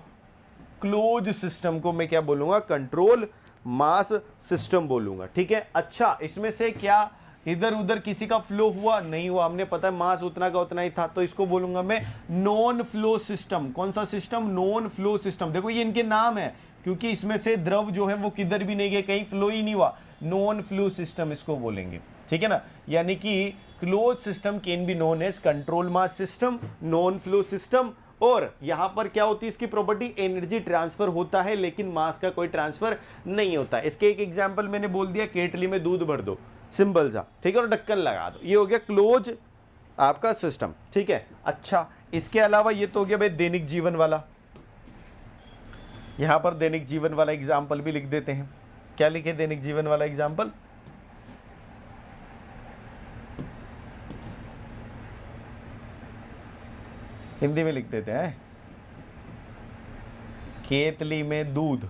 क्लोज सिस्टम को मैं क्या बोलूंगा? कंट्रोल मास सिस्टम बोलूंगा। ठीक है। अच्छा, इसमें से क्या इधर उधर किसी का फ्लो हुआ? नहीं हुआ। हमने पता है मास उतना का उतना ही था, तो इसको बोलूंगा मैं नॉन फ्लो सिस्टम। कौन सा सिस्टम? Non flow system. देखो ये इनके नाम है, क्योंकि इसमें से द्रव जो है वो किधर भी नहीं गए, कहीं फ्लो ही नहीं हुआ। नॉन फ्लो सिस्टम इसको बोलेंगे। ठीक है ना। यानी कि close system can be known as control mass system, non flow system. और यहां पर क्या होती है इसकी प्रॉपर्टी? एनर्जी ट्रांसफर होता है, लेकिन मास का कोई ट्रांसफर नहीं होता। इसके एक एग्जांपल मैंने बोल दिया, केटली में दूध भर दो, सिंपल सा, ठीक है, और ढक्कन लगा दो, ये हो गया क्लोज आपका सिस्टम। ठीक है। अच्छा, इसके अलावा ये तो हो गया भाई दैनिक जीवन वाला। यहां पर दैनिक जीवन वाला एग्जाम्पल भी लिख देते हैं। क्या लिखे? दैनिक जीवन वाला एग्जाम्पल। हिंदी में लिख देते हैं, केतली में दूध,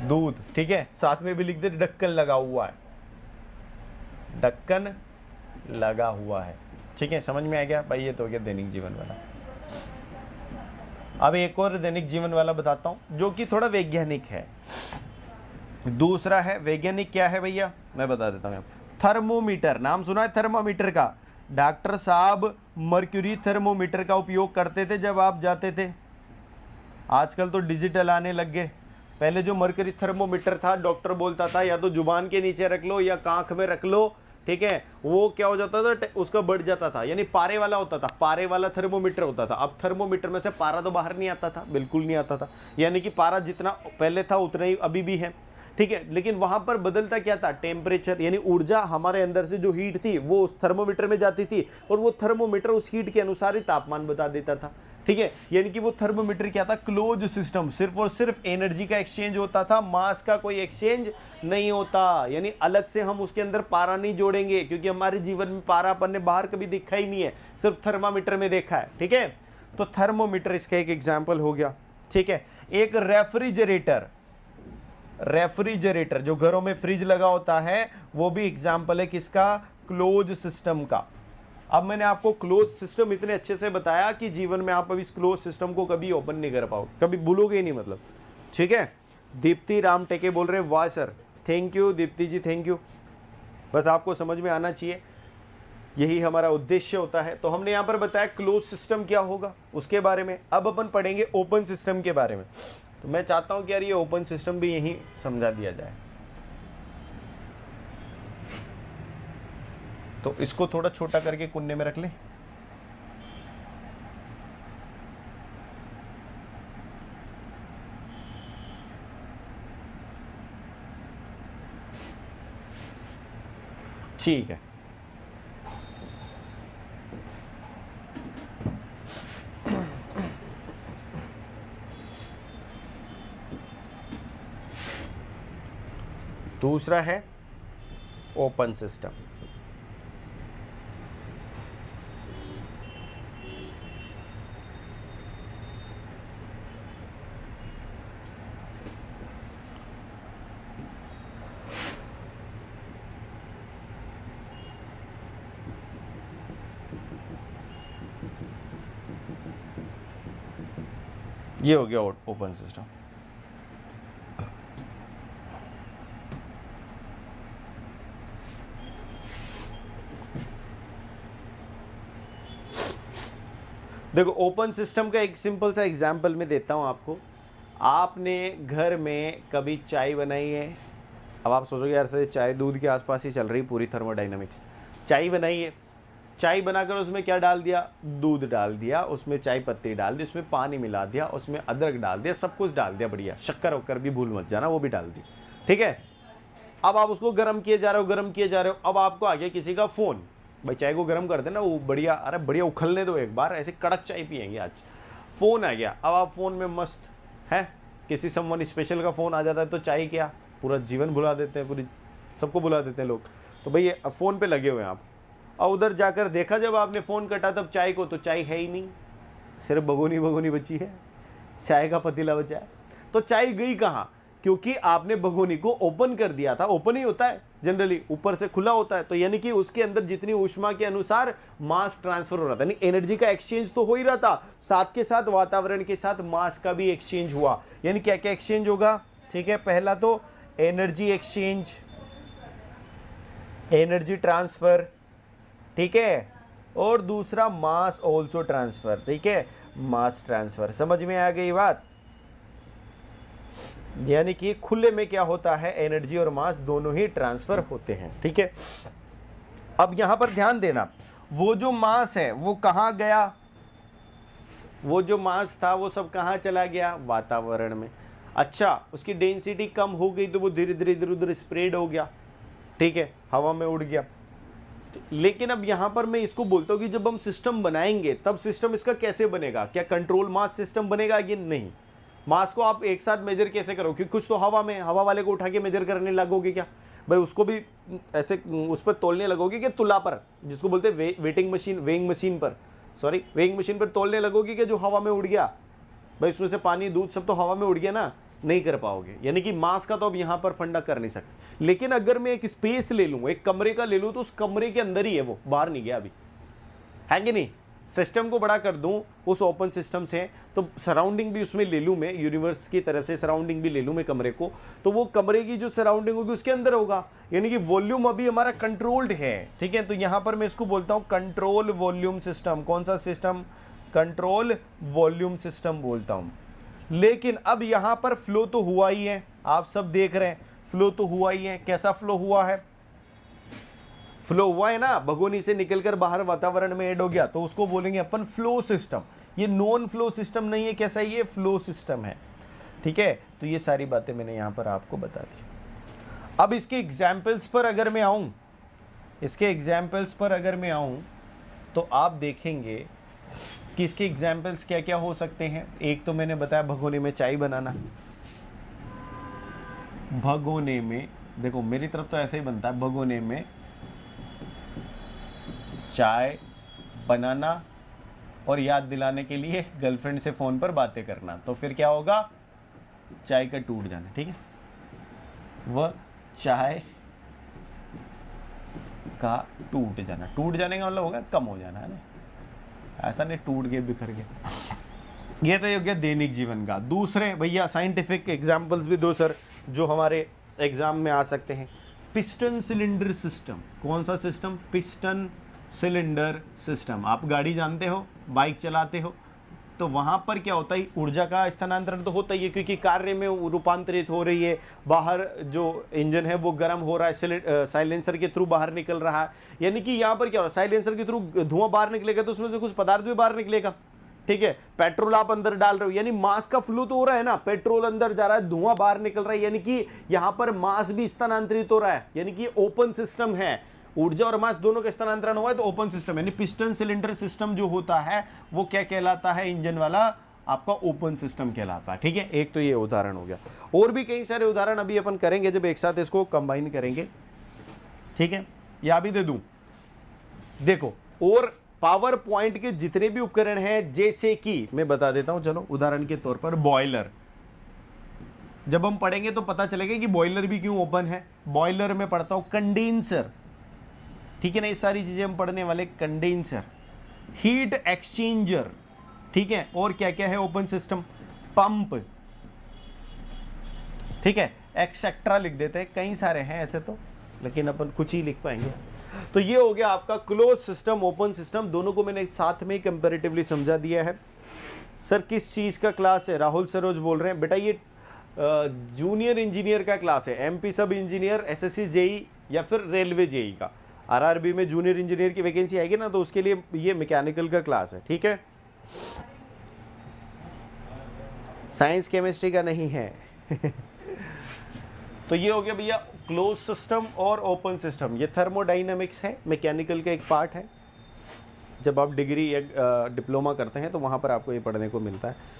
दूध, ठीक है। साथ में भी लिख देते ढक्कन लगा हुआ है, ढक्कन लगा हुआ है। ठीक है, समझ में आ गया भाई? ये तो हो गया दैनिक जीवन वाला। अब एक और दैनिक जीवन वाला बताता हूं, जो कि थोड़ा वैज्ञानिक है। दूसरा है वैज्ञानिक। क्या है भैया? मैं बता देता हूं। थर्मोमीटर, नाम सुना है थर्मोमीटर का? डॉक्टर साहब मर्क्यूरी थर्मोमीटर का उपयोग करते थे जब आप जाते थे। आजकल तो डिजिटल आने लग गए। पहले जो मर्क्यूरी थर्मोमीटर था, डॉक्टर बोलता था या तो जुबान के नीचे रख लो या कांख में रख लो, ठीक है। वो क्या हो जाता था? उसका बढ़ जाता था, यानी पारे वाला होता था, पारे वाला थर्मोमीटर होता था। अब थर्मोमीटर में से पारा तो बाहर नहीं आता था, बिल्कुल नहीं आता था, यानी कि पारा जितना पहले था उतना ही अभी भी है। ठीक है, लेकिन वहां पर बदलता क्या था? टेम्परेचर, यानी ऊर्जा हमारे अंदर से जो हीट थी वो उस थर्मोमीटर में जाती थी, और वो थर्मोमीटर उस हीट के अनुसार ही तापमान बता देता था। ठीक है, यानी कि वो थर्मोमीटर क्या था? Close system. सिर्फ और सिर्फ एनर्जी का एक्सचेंज होता था, मास का कोई एक्सचेंज नहीं होता। यानी अलग से हम उसके अंदर पारा नहीं जोड़ेंगे, क्योंकि हमारे जीवन में पारा अपन ने बाहर कभी देखा ही नहीं है, सिर्फ थर्मामीटर में देखा है। ठीक है, तो थर्मोमीटर इसका एक एग्जाम्पल हो गया। ठीक है, एक रेफ्रिजरेटर, रेफ्रिजरेटर जो घरों में फ्रिज लगा होता है, वो भी एग्जाम्पल है किसका? क्लोज सिस्टम का। अब मैंने आपको क्लोज सिस्टम इतने अच्छे से बताया कि जीवन में आप अभी इस क्लोज सिस्टम को कभी ओपन नहीं कर पाओगे, कभी भूलोगे ही नहीं, मतलब। ठीक है। दीप्ति राम टेके बोल रहे हैं, वाह sir, thank you Deepti ji, thank you. बस आपको समझ में आना चाहिए, यही हमारा उद्देश्य होता है। तो हमने यहाँ पर बताया क्लोज सिस्टम क्या होगा उसके बारे में। अब अपन पढ़ेंगे ओपन सिस्टम के बारे में। तो मैं चाहता हूँ कि यार ये ओपन सिस्टम भी यहीं समझा दिया जाए। तो इसको थोड़ा छोटा करके कुन्ने में रख लें। ठीक है, दूसरा है ओपन सिस्टम। ये हो गया ओपन सिस्टम। देखो ओपन सिस्टम का एक सिंपल सा एग्जांपल मैं देता हूं आपको। आपने घर में कभी चाय बनाई है? अब आप सोचोगे यार से चाय दूध के आसपास ही चल रही पूरी थर्मोडाइनमिक्स। चाय बनाई है, चाय बनाकर उसमें क्या डाल दिया? दूध डाल दिया, उसमें चाय पत्ती डाल दी, उसमें पानी मिला दिया, उसमें अदरक डाल दिया, सब कुछ डाल दिया, बढ़िया। शक्कर वक्कर भी भूल मत जाना, वो भी डाल दी, ठीक है। अब आप उसको गर्म किए जा रहे हो, गर्म किए जा रहे हो। अब आपको आ गया किसी का फ़ोन, भाई चाय को गर्म कर देना, वो बढ़िया, अरे बढ़िया उखलने दो एक बार, ऐसे कड़क चाय पियेंगे आज। फ़ोन आ गया, अब आप फ़ोन में मस्त है, किसी समवन स्पेशल का फ़ोन आ जाता है तो चाय क्या, पूरा जीवन भुला देते हैं, पूरी सबको भुला देते हैं लोग। तो भाई ये फ़ोन पे लगे हुए हैं आप, और उधर जाकर देखा जब आपने फ़ोन कटा तब चाय को, तो चाय है ही नहीं, सिर्फ भगोनी भगोनी बची है, चाय का पतीला बचा है। तो चाय गई कहाँ? क्योंकि आपने भगोनी को ओपन कर दिया था। ओपन ही होता है जनरली, ऊपर से खुला होता है, तो यानी कि उसके अंदर जितनी ऊष्मा के अनुसार मास ट्रांसफर हो रहा था, यानी एनर्जी का एक्सचेंज तो हो ही रहा था, साथ के साथ वातावरण के साथ मास का भी एक्सचेंज हुआ। यानी क्या क्या एक्सचेंज होगा? ठीक है, पहला तो एनर्जी एक्सचेंज, एनर्जी ट्रांसफर, ठीक है, और दूसरा मास ऑल्सो ट्रांसफर, ठीक है, मास ट्रांसफर। समझ में आ गई बात? यानी कि खुले में क्या होता है, एनर्जी और मास दोनों ही ट्रांसफर होते हैं, ठीक है। अब यहां पर ध्यान देना, वो जो मास है वो कहां गया? वो जो मास था वो सब कहां चला गया? वातावरण में। अच्छा, उसकी डेंसिटी कम हो गई तो वो धीरे धीरे इधर उधर स्प्रेड हो गया, ठीक है, हवा में उड़ गया। लेकिन अब यहां पर मैं इसको बोलता हूं कि जब हम सिस्टम बनाएंगे तब सिस्टम इसका कैसे बनेगा? क्या कंट्रोल मास सिस्टम बनेगा कि नहीं? मास को आप एक साथ मेजर कैसे करो? क्योंकि कुछ तो हवा में, हवा वाले को उठा के मेजर करने लगोगे क्या भाई? उसको भी ऐसे उस पर तोलने लगोगे कि तुला पर, जिसको बोलते हैं वेटिंग मशीन, वेइंग मशीन पर, सॉरी वेइंग मशीन पर तोलने लगोगे कि जो हवा में उड़ गया भाई, उसमें से पानी दूध सब तो हवा में उड़ गया ना, नहीं कर पाओगे। यानी कि मास का तो अब यहां पर फंडा कर नहीं सकते। लेकिन अगर मैं एक स्पेस ले लूं, एक कमरे का ले लूं, तो उस कमरे के अंदर ही है, वो बाहर नहीं गया अभी, है कि नहीं? सिस्टम को बड़ा कर दूं उस ओपन सिस्टम से, तो सराउंडिंग भी उसमें ले लूं मैं, यूनिवर्स की तरह से सराउंडिंग भी ले लूं मैं कमरे को, तो वो कमरे की जो सराउंडिंग होगी उसके अंदर होगा। यानी कि वॉल्यूम अभी हमारा कंट्रोल्ड है, ठीक है। तो यहां पर मैं इसको बोलता हूं कंट्रोल वॉल्यूम सिस्टम। कौन सा सिस्टम? कंट्रोल वॉल्यूम सिस्टम बोलता हूं। लेकिन अब यहां पर फ्लो तो हुआ ही है, आप सब देख रहे हैं, फ्लो तो हुआ ही है। कैसा फ्लो हुआ है? फ्लो हुआ है ना, भगोनी से निकलकर बाहर वातावरण में ऐड हो गया, तो उसको बोलेंगे अपन फ्लो सिस्टम। ये नॉन फ्लो सिस्टम नहीं है, कैसा? ये फ्लो सिस्टम है, ठीक है। तो ये सारी बातें मैंने यहां पर आपको बता दी। अब इसके एग्जाम्पल्स पर अगर मैं आऊं, इसके एग्जाम्पल्स पर अगर मैं आऊं तो आप देखेंगे कि इसके एग्जाम्पल्स क्या क्या हो सकते हैं। एक तो मैंने बताया भगोने में चाय बनाना। भगोने में देखो, मेरी तरफ तो ऐसे ही बनता है, भगोने में चाय बनाना और याद दिलाने के लिए गर्लफ्रेंड से फ़ोन पर बातें करना। तो फिर क्या होगा? चाय का टूट जाना, ठीक है। वह चाय का टूट जाना, टूट जाने का मतलब होगा कम हो जाना, है ना, ऐसा नहीं टूट गए बिखर गए। ये तो ये हो गया दैनिक जीवन का। दूसरे भैया साइंटिफिक एग्जाम्पल्स भी दो सर, जो हमारे एग्जाम में आ सकते हैं। Piston cylinder system. कौन सा सिस्टम? Piston cylinder system. आप गाड़ी जानते हो, बाइक चलाते हो, तो वहाँ पर क्या होता है? ऊर्जा का स्थानांतरण तो होता ही है, क्योंकि कार्य में रूपांतरित हो रही है। बाहर जो इंजन है वो गर्म हो रहा है, साइलेंसर के थ्रू बाहर निकल रहा है। यानी कि यहाँ पर क्या हो रहा है? साइलेंसर के थ्रू धुआं बाहर निकलेगा तो उसमें से कुछ पदार्थ भी बाहर निकलेगा, ठीक है। पेट्रोल आप अंदर डाल रहे हो, यानी मास का फ्लो तो हो रहा है ना, पेट्रोल अंदर जा रहा है, धुआं बाहर निकल रहा है, यानी कि यहाँ पर मास भी स्थानांतरित हो रहा है। यानी कि ओपन सिस्टम है, ऊर्जा और मास दोनों का स्थानांतरण हुआ है तो ओपन सिस्टम, यानी पिस्टन सिलेंडर सिस्टम जो होता है वो क्या कहलाता है, इंजन वाला आपका ओपन सिस्टम कहलाता है। ठीक है, एक तो ये उदाहरण हो गया, और भी कई सारे उदाहरण अभी अपन करेंगे जब एक साथ इसको कंबाइन करेंगे। ठीक है, या भी दे दूं, देखो, और पावर पॉइंट के जितने भी उपकरण हैं, जैसे कि मैं बता देता हूं, चलो उदाहरण के तौर पर बॉयलर, जब हम पढ़ेंगे तो पता चलेगा कि बॉयलर भी क्यों ओपन है। बॉयलर में पढ़ता हूं कंडेंसर, ठीक है ना, ये सारी चीजें हम पढ़ने वाले, कंडेंसर, हीट एक्सचेंजर, ठीक है, और क्या क्या है ओपन सिस्टम, पंप, ठीक है, एक्सेट्रा लिख देते हैं, कई सारे हैं ऐसे तो, लेकिन अपन कुछ ही लिख पाएंगे। तो ये हो गया आपका क्लोज सिस्टम, ओपन सिस्टम, दोनों को मैंने साथ में कंपैरेटिवली समझा दिया है। सर किस चीज का क्लास है, राहुल सरोज बोल रहे हैं, बेटा ये जूनियर इंजीनियर का क्लास है, एमपी सब इंजीनियर, एसएससी जेई या फिर रेलवे जेई का। आरआरबी में जूनियर इंजीनियर की वैकेंसी आएगी ना, तो उसके लिए ये मैकेनिकल का क्लास है। ठीक है, साइंस केमिस्ट्री का नहीं है। तो ये हो गया भैया क्लोज सिस्टम और ओपन सिस्टम। ये थर्मोडाइनमिक्स है, मैकेनिकल का एक पार्ट है। जब आप डिग्री या डिप्लोमा करते हैं तो वहाँ पर आपको ये पढ़ने को मिलता है।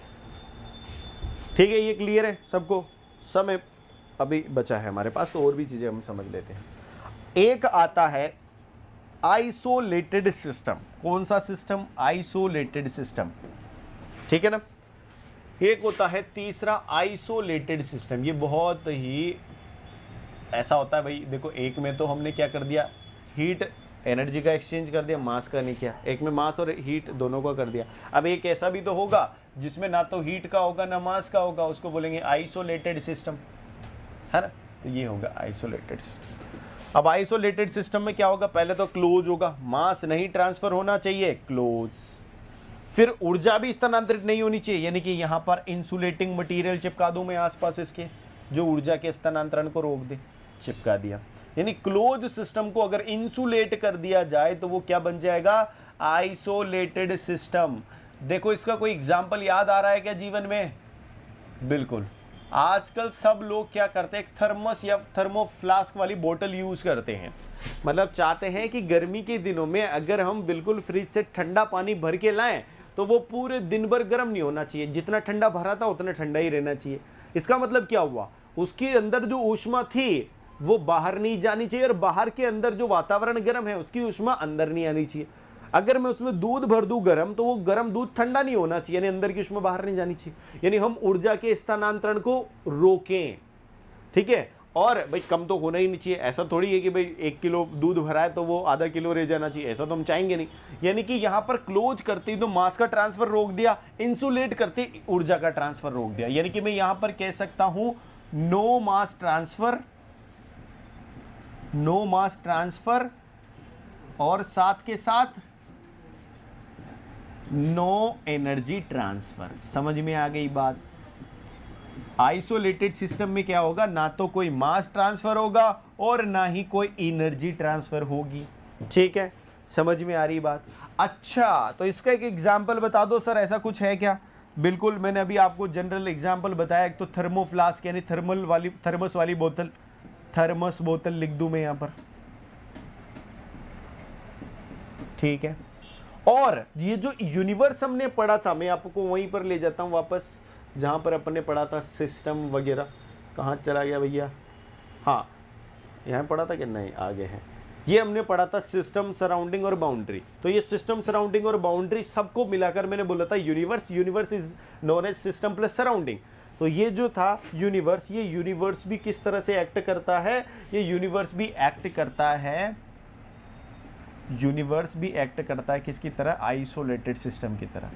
ठीक है, ये क्लियर है सबको, समय अभी बचा है हमारे पास, तो और भी चीज़ें हम समझ लेते हैं। एक आता है आइसोलेटेड सिस्टम। कौन सा सिस्टम, आइसोलेटेड सिस्टम, ठीक है ना। एक होता है तीसरा आइसोलेटेड सिस्टम। ये बहुत ही ऐसा होता है भाई, देखो एक में तो हमने क्या कर दिया, हीट एनर्जी का एक्सचेंज कर दिया, मास का नहीं किया। एक में मास और हीट दोनों का कर दिया। अब एक ऐसा भी तो होगा जिसमें ना तो हीट का होगा ना मास का होगा, उसको बोलेंगे आइसोलेटेड सिस्टम, है ना। तो ये होगा आइसोलेटेड सिस्टम। अब आइसोलेटेड सिस्टम में क्या होगा, पहले तो क्लोज होगा, मास नहीं ट्रांसफर होना चाहिए, क्लोज। फिर ऊर्जा भी स्थानांतरित नहीं होनी चाहिए, यानी कि यहां पर इंसुलेटिंग मटेरियल चिपका दूं मैं आसपास इसके, जो ऊर्जा के स्थानांतरण को रोक दे, चिपका दिया। यानी क्लोज सिस्टम को अगर इंसुलेट कर दिया जाए तो वो क्या बन जाएगा, आइसोलेटेड सिस्टम। देखो इसका कोई एग्जांपल याद आ रहा है क्या जीवन में? बिल्कुल, आजकल सब लोग क्या करते हैं, थर्मस या थर्मो फ्लास्क वाली बोतल यूज करते हैं। मतलब चाहते हैं कि गर्मी के दिनों में अगर हम बिल्कुल फ्रिज से ठंडा पानी भर के लाएं तो वो पूरे दिन भर गर्म नहीं होना चाहिए, जितना ठंडा भरा था उतना ठंडा ही रहना चाहिए। इसका मतलब क्या हुआ, उसके अंदर जो ऊष्मा थी वो बाहर नहीं जानी चाहिए, और बाहर के अंदर जो वातावरण गर्म है उसकी ऊष्मा अंदर नहीं आनी चाहिए। अगर मैं उसमें दूध भर दूं गर्म, तो वो गर्म दूध ठंडा नहीं होना चाहिए, यानी अंदर की ऊष्मा बाहर नहीं जानी चाहिए। यानी हम ऊर्जा के स्थानांतरण को रोकें, ठीक है। और भाई कम तो होना ही नहीं चाहिए, ऐसा थोड़ी है कि भाई 1 किलो दूध भरा है तो वो आधा किलो रह जाना चाहिए, ऐसा तो हम चाहेंगे नहीं। यानी कि यहाँ पर क्लोज करते ही तो मास का ट्रांसफर रोक दिया, इंसुलेट करते ऊर्जा का ट्रांसफर रोक दिया। यानी कि मैं यहाँ पर कह सकता हूं no mass transfer, no mass transfer, और साथ के साथ नो एनर्जी ट्रांसफर। समझ में आ गई बात। आइसोलेटेड सिस्टम में क्या होगा, ना तो कोई मास ट्रांसफर होगा और ना ही कोई एनर्जी ट्रांसफर होगी। ठीक है, समझ में आ रही बात। अच्छा, तो इसका एक एग्जांपल बता दो सर, ऐसा कुछ है क्या? बिल्कुल, मैंने अभी आपको जनरल एग्जांपल बताया। एक तो थर्मो फ्लास्क यानी थर्मस वाली बोतल, थर्मस बोतल लिख दूं मैं यहां पर, ठीक है। और ये जो यूनिवर्स हमने पढ़ा था, मैं आपको वहीं पर ले जाता हूं वापस जहां पर अपन ने पढ़ा था सिस्टम वगैरह। कहां चला गया भैया? हाँ, यहां पढ़ा था कि नहीं, आगे है। ये हमने पढ़ा था सिस्टम, सराउंडिंग और बाउंड्री। तो ये सिस्टम, सराउंडिंग और बाउंड्री सबको मिलाकर मैंने बोला था universe. Universe is known as system plus surrounding. तो ये जो था यूनिवर्स, ये यूनिवर्स भी किस तरह से एक्ट करता है, ये यूनिवर्स भी एक्ट करता है, यूनिवर्स भी एक्ट करता है किसकी तरह, आइसोलेटेड सिस्टम की तरह।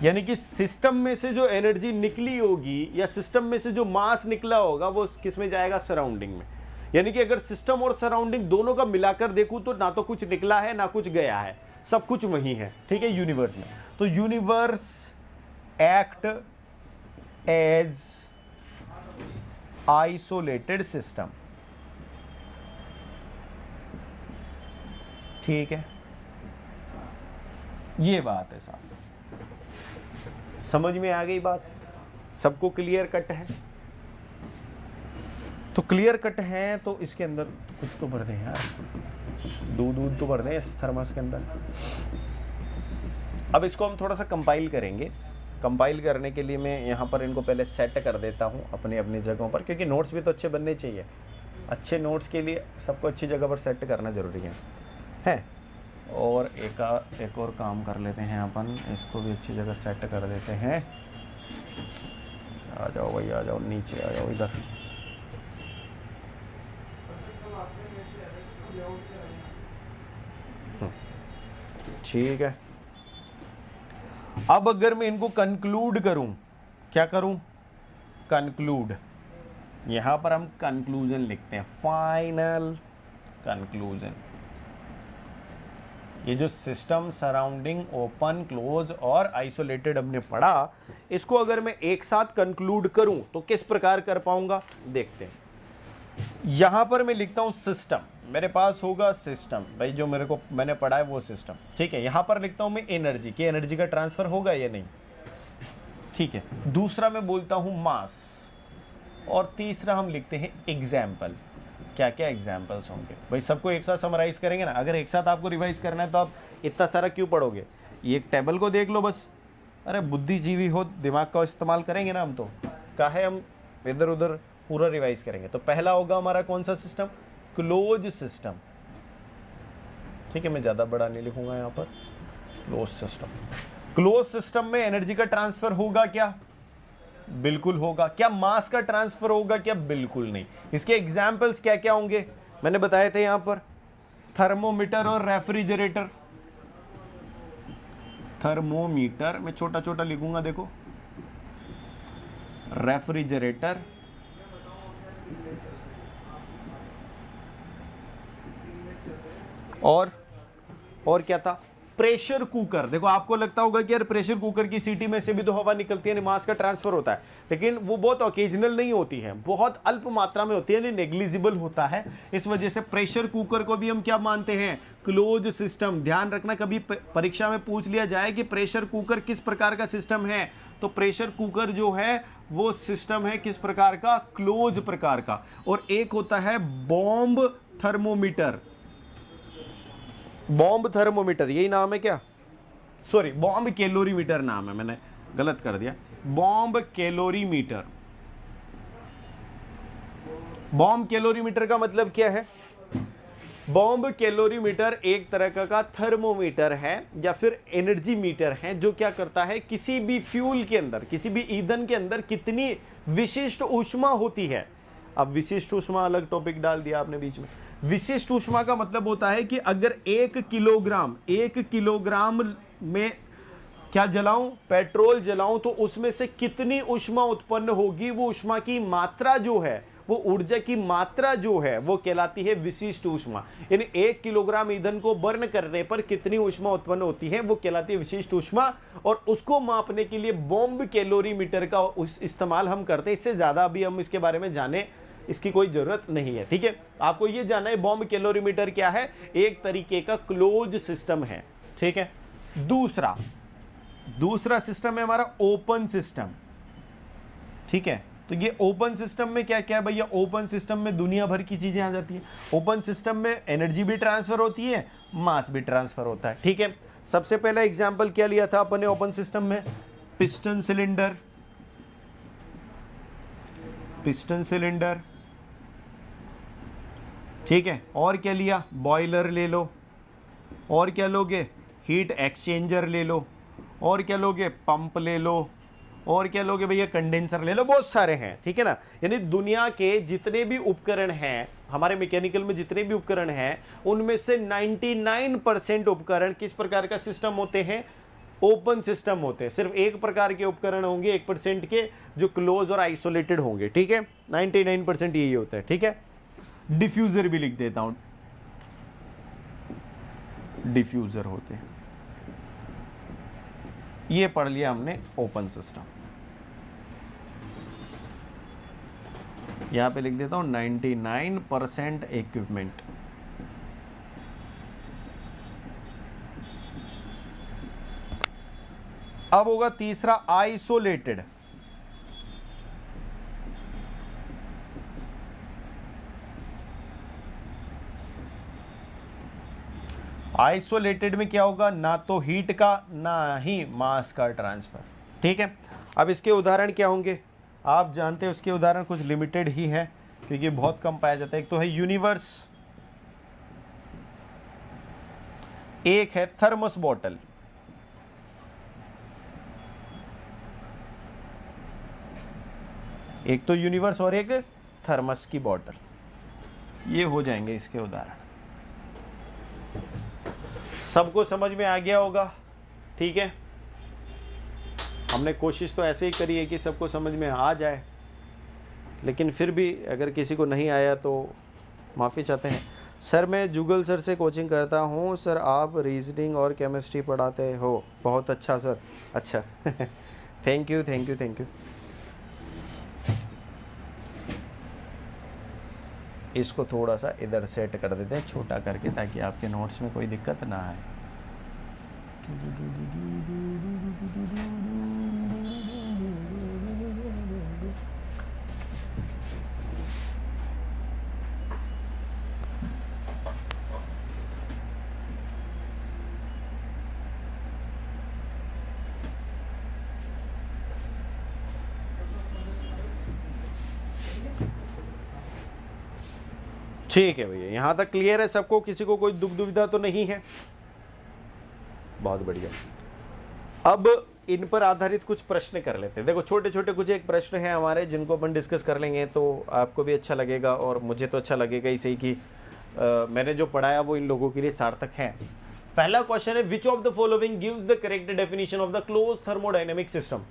यानी कि सिस्टम में से जो एनर्जी निकली होगी या सिस्टम में से जो मास निकला होगा वो किस में जाएगा, सराउंडिंग में। यानी कि अगर सिस्टम और सराउंडिंग दोनों का मिलाकर देखूं तो ना तो कुछ निकला है ना कुछ गया है, सब कुछ वही है, ठीक है, यूनिवर्स में। तो universe act as isolated system, ठीक है, ये बात है साहब। समझ में आ गई बात? सबको क्लियर कट है? तो क्लियर कट है तो इसके अंदर कुछ तो भर दें यार। दूध तो भर दें इस थर्मस के अंदर। अब इसको हम थोड़ा सा कंपाइल करेंगे। कंपाइल करने के लिए मैं यहाँ पर इनको पहले सेट कर देता हूँ अपनी अपनी जगहों पर, क्योंकि नोट्स भी तो अच्छे बनने चाहिए। अच्छे नोट्स के लिए सबको अच्छी जगह पर सेट करना ज़रूरी है। और एक और काम कर लेते हैं अपन, इसको भी अच्छी जगह सेट कर देते हैं। आ जाओ भाई, आ जाओ, नीचे आ जाओ इधर। ठीक है। अब अगर मैं इनको कंक्लूड करूं, क्या करूं? कंक्लूड। यहां पर हम कंक्लूजन लिखते हैं, फाइनल कंक्लूजन। ये जो सिस्टम सराउंडिंग ओपन, क्लोज और आइसोलेटेड हमने पढ़ा, इसको अगर मैं एक साथ कंक्लूड करूं तो किस प्रकार कर पाऊंगा, देखते हैं। यहां पर मैं लिखता हूं सिस्टम, मेरे पास होगा सिस्टम, भाई जो मैंने पढ़ा है वो सिस्टम, ठीक है। यहां पर लिखता हूं मैं एनर्जी, कि एनर्जी का ट्रांसफर होगा या नहीं, ठीक है। दूसरा मैं बोलता हूं मास, और तीसरा हम लिखते हैं एग्जाम्पल। क्या क्या एग्जाम्पल्स होंगे भाई, सबको एक साथ समराइज करेंगे ना। अगर एक साथ आपको रिवाइज करना है तो आप इतना सारा क्यों पढ़ोगे, ये एक टेबल को देख लो बस। अरे बुद्धिजीवी हो, दिमाग का इस्तेमाल करेंगे ना हम, तो काहे हम इधर उधर पूरा रिवाइज करेंगे। तो पहला होगा हमारा कौन सा सिस्टम, क्लोज सिस्टम, ठीक है। मैं ज़्यादा बड़ा नहीं लिखूंगा यहाँ पर, क्लोज सिस्टम। क्लोज सिस्टम में एनर्जी का ट्रांसफर होगा क्या, बिल्कुल होगा। क्या मास का ट्रांसफर होगा क्या, बिल्कुल नहीं। इसके एग्जाम्पल्स क्या क्या होंगे, मैंने बताए थे यहाँ पर, थर्मोमीटर और रेफ्रिजरेटर। थर्मोमीटर मैं छोटा छोटा लिखूंगा, देखो, रेफ्रिजरेटर, और क्या था, प्रेशर कुकर। देखो आपको लगता होगा कि यार प्रेशर कुकर की सीटी में से भी तो हवा निकलती है, मास का ट्रांसफर होता है, लेकिन वो बहुत ओकेजनल नहीं होती है, बहुत अल्प मात्रा में होती है, नेग्लिजिबल होता है। इस वजह से प्रेशर कुकर को भी हम क्या मानते हैं, क्लोज सिस्टम। ध्यान रखना, कभी परीक्षा में पूछ लिया जाए कि प्रेशर कुकर किस प्रकार का सिस्टम है, तो प्रेशर कुकर जो है वो सिस्टम है किस प्रकार का, क्लोज प्रकार का। और एक होता है बॉम्ब थर्मोमीटर। बॉम्ब थर्मोमीटर यही नाम है क्या, सॉरी बॉम्ब कैलोरीमीटर नाम है, मैंने गलत कर दिया, बॉम्ब कैलोरीमीटर। बॉम्ब कैलोरीमीटर का मतलब क्या है, बॉम्ब कैलोरीमीटर एक तरह का थर्मोमीटर है या फिर एनर्जी मीटर है, जो क्या करता है, किसी भी फ्यूल के अंदर, किसी भी ईंधन के अंदर कितनी विशिष्ट ऊष्मा होती है। अब विशिष्ट ऊष्मा अलग टॉपिक डाल दिया आपने बीच में। विशिष्ट ऊष्मा का मतलब होता है कि अगर 1 किलोग्राम में क्या जलाऊं, पेट्रोल जलाऊं, तो उसमें से कितनी ऊष्मा उत्पन्न होगी, वो ऊष्मा की मात्रा जो है, वो ऊर्जा की मात्रा जो है, वो कहलाती है विशिष्ट ऊष्मा। यानी 1 किलोग्राम ईंधन को बर्न करने पर कितनी ऊष्मा उत्पन्न होती है, वो कहलाती है विशिष्ट ऊष्मा। और उसको मापने के लिए बॉम्ब कैलोरीमीटर का इस्तेमाल हम करते हैं। इससे ज्यादा अभी हम इसके बारे में जाने इसकी कोई जरूरत नहीं है, ठीक है। आपको ये जानना है बॉम्ब कैलोरीमीटर क्या है, एक तरीके का क्लोज सिस्टम है, ठीक है। दूसरा सिस्टम है हमारा ओपन सिस्टम, ठीक है। तो ये ओपन सिस्टम में क्या क्या है भैया, ओपन सिस्टम में दुनिया भर की चीजें आ जाती है। ओपन सिस्टम में एनर्जी भी ट्रांसफर होती है, मास भी ट्रांसफर होता है, ठीक है। सबसे पहला एग्जाम्पल क्या लिया था अपने ओपन सिस्टम में, पिस्टन सिलेंडर, ठीक है। और क्या लिया, बॉयलर ले लो, और क्या लोगे, हीट एक्सचेंजर ले लो, और क्या लोगे, पंप ले लो, और क्या लोगे भैया, कंडेंसर ले लो, बहुत सारे हैं, ठीक है ना। यानी दुनिया के जितने भी उपकरण हैं, हमारे मैकेनिकल में जितने भी उपकरण हैं, उनमें से 99% उपकरण किस प्रकार का सिस्टम होते हैं, ओपन सिस्टम होते हैं। सिर्फ एक प्रकार के उपकरण होंगे 1% के, जो क्लोज और आइसोलेटेड होंगे, ठीक है। 99% यही होता है, ठीक है। डिफ्यूजर भी लिख देता हूं, डिफ्यूजर होते हैं। ये पढ़ लिया हमने ओपन सिस्टम। यहां पे लिख देता हूं 99% इक्विपमेंट। अब होगा तीसरा आइसोलेटेड। आइसोलेटेड में क्या होगा, ना तो हीट का ना ही मास का ट्रांसफर। ठीक है, अब इसके उदाहरण क्या होंगे, आप जानते हैं उसके उदाहरण कुछ लिमिटेड ही हैं क्योंकि बहुत कम पाया जाता है। एक तो है यूनिवर्स, एक है थर्मस बॉटल, एक तो यूनिवर्स और एक थर्मस की बॉटल, ये हो जाएंगे इसके उदाहरण। सबको समझ में आ गया होगा? ठीक है, हमने कोशिश तो ऐसे ही करी है कि सबको समझ में आ जाए, लेकिन फिर भी अगर किसी को नहीं आया तो माफ़ी चाहते हैं। सर मैं जुगल सर से कोचिंग करता हूँ सर, आप रीजनिंग और केमिस्ट्री पढ़ाते हो। बहुत अच्छा सर, अच्छा thank you thank you thank you. इसको थोड़ा सा इधर सेट कर देते हैं छोटा करके, ताकि आपके नोट्स में कोई दिक्कत ना आए। ठीक है भैया, यहाँ तक क्लियर है सबको, किसी को कोई दुख दुविधा तो नहीं है? बहुत बढ़िया। अब इन पर आधारित कुछ प्रश्न कर लेते हैं। देखो छोटे छोटे कुछ एक प्रश्न हैं हमारे जिनको अपन डिस्कस कर लेंगे, तो आपको भी अच्छा लगेगा और मुझे तो अच्छा लगेगा ही सही कि मैंने जो पढ़ाया वो इन लोगों के लिए सार्थक है। पहला क्वेश्चन है, which of the following gives the correct definition of the close thermodynamic system.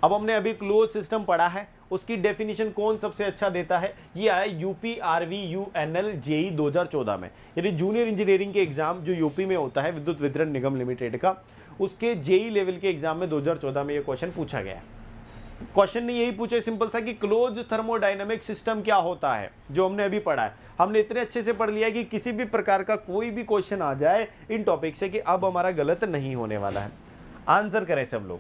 अब हमने अभी क्लोज सिस्टम पढ़ा है, उसकी डेफिनेशन कौन सबसे अच्छा देता है? ये आया UPRVUNL JEE 2014 में, यानी जूनियर इंजीनियरिंग के एग्जाम जो यूपी में होता है, विद्युत वितरण निगम लिमिटेड का, उसके JEE लेवल के एग्जाम में 2014 में ये क्वेश्चन पूछा गया। क्वेश्चन ने यही पूछा सिंपल सा कि क्लोज थर्मोडायनेमिक सिस्टम क्या होता है, जो हमने अभी पढ़ा है। हमने इतने अच्छे से पढ़ लिया कि किसी भी प्रकार का कोई भी क्वेश्चन आ जाए इन टॉपिक से कि अब हमारा गलत नहीं होने वाला है। आंसर करें सब लोग।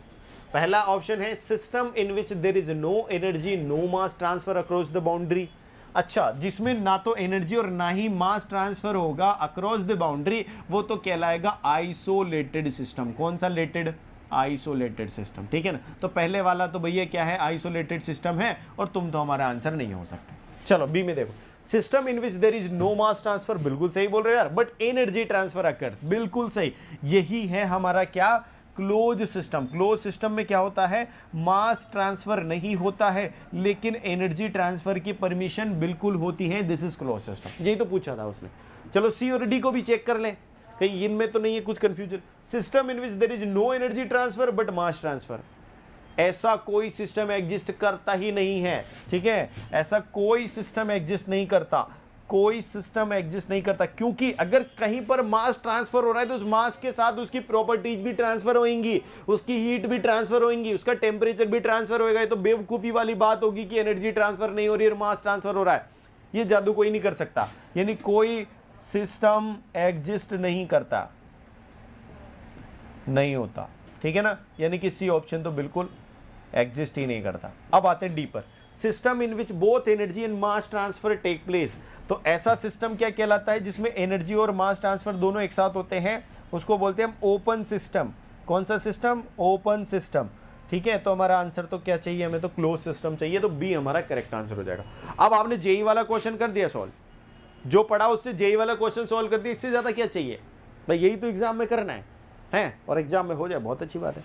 पहला ऑप्शन है, system in which there is no energy no mass transfer across the boundary. अच्छा, जिसमें ना तो एनर्जी और ना ही मास ट्रांसफर होगा अक्रॉस द बाउंड्री, वो तो कहलाएगा आइसोलेटेड सिस्टम। कौन सा लेटेड? Isolated system. ठीक है ना, तो पहले वाला तो भैया क्या है, आइसोलेटेड सिस्टम है, और तुम तो हमारा आंसर नहीं हो सकते। चलो बी में देखो, system in which there is no mass transfer, बिल्कुल सही बोल रहे हो यार, बट एनर्जी ट्रांसफर अकर्स, बिल्कुल सही। यही है हमारा क्या, क्लोज सिस्टम। क्लोज सिस्टम में क्या होता है, मास ट्रांसफर नहीं होता है लेकिन एनर्जी ट्रांसफर की परमिशन बिल्कुल होती है। This is close system. यही तो पूछा था उसने। चलो सी और डी को भी चेक कर लें, कहीं इनमें तो नहीं है कुछ confusion. System in which there is no energy transfer but mass transfer, ऐसा कोई सिस्टम एग्जिस्ट करता ही नहीं है। ठीक है, ऐसा कोई सिस्टम एग्जिस्ट नहीं करता, कोई सिस्टम एग्जिस्ट नहीं करता, क्योंकि अगर कहीं पर मास ट्रांसफर हो रहा है तो उस मास के साथ उसकी प्रॉपर्टीज भी ट्रांसफर होंगी, उसकी हीट भी ट्रांसफर होंगी, उसका टेम्परेचर भी ट्रांसफर होएगा। ये तो बेवकूफी वाली बात होगी कि एनर्जी ट्रांसफर नहीं हो रही है और मास ट्रांसफर हो रहा है। ये जादू कोई नहीं कर सकता, यानी कोई सिस्टम एग्जिस्ट नहीं करता, नहीं होता। ठीक है ना, यानी कि सी ऑप्शन तो बिल्कुल एग्जिस्ट ही नहीं करता। अब आते हैं डी पर, system in which both energy and mass transfer take place. तो ऐसा सिस्टम क्या कहलाता है जिसमें एनर्जी और मास ट्रांसफर दोनों एक साथ होते हैं, उसको बोलते हैं हम ओपन सिस्टम। कौन सा सिस्टम? Open system. ठीक है, तो हमारा आंसर तो क्या चाहिए हमें, तो क्लोज सिस्टम चाहिए, तो बी हमारा करेक्ट आंसर हो जाएगा। अब आपने जेई वाला क्वेश्चन कर दिया सॉल्व, जो पढ़ा उससे जेई वाला क्वेश्चन सॉल्व कर दिया, इससे ज्यादा क्या चाहिए भाई, यही तो एग्जाम में करना है और एग्जाम में हो जाए बहुत अच्छी बात है।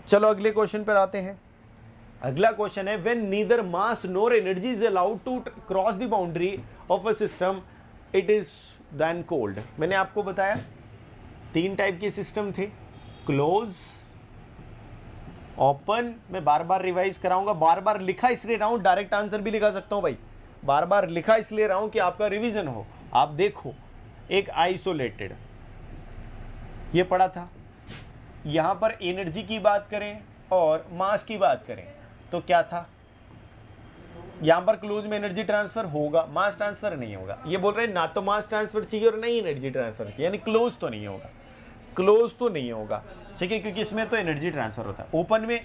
चलो अगले क्वेश्चन पर आते हैं। अगला क्वेश्चन है, when neither mass nor energy is allowed to cross the boundary of a system it is then called. मैंने आपको बताया 3 टाइप के सिस्टम थे, क्लोज, ओपन। मैं बार बार रिवाइज कराऊंगा, बार बार लिखा इसलिए रहा हूं, डायरेक्ट आंसर भी लिखा सकता हूं भाई, बार बार लिखा इसलिए रहा हूं कि आपका रिवीजन हो। आप देखो, एक आइसोलेटेड, ये पढ़ा था, यहां पर एनर्जी की बात करें और मास की बात करें तो क्या था, यहां पर क्लोज में एनर्जी ट्रांसफर होगा, मास ट्रांसफर नहीं होगा। ये बोल रहे हैं ना तो मास ट्रांसफर चाहिए और नहीं एनर्जी ट्रांसफर चाहिए, यानी क्लोज तो नहीं होगा, क्लोज तो नहीं होगा। ठीक है, क्योंकि इसमें तो एनर्जी ट्रांसफर होता है। ओपन में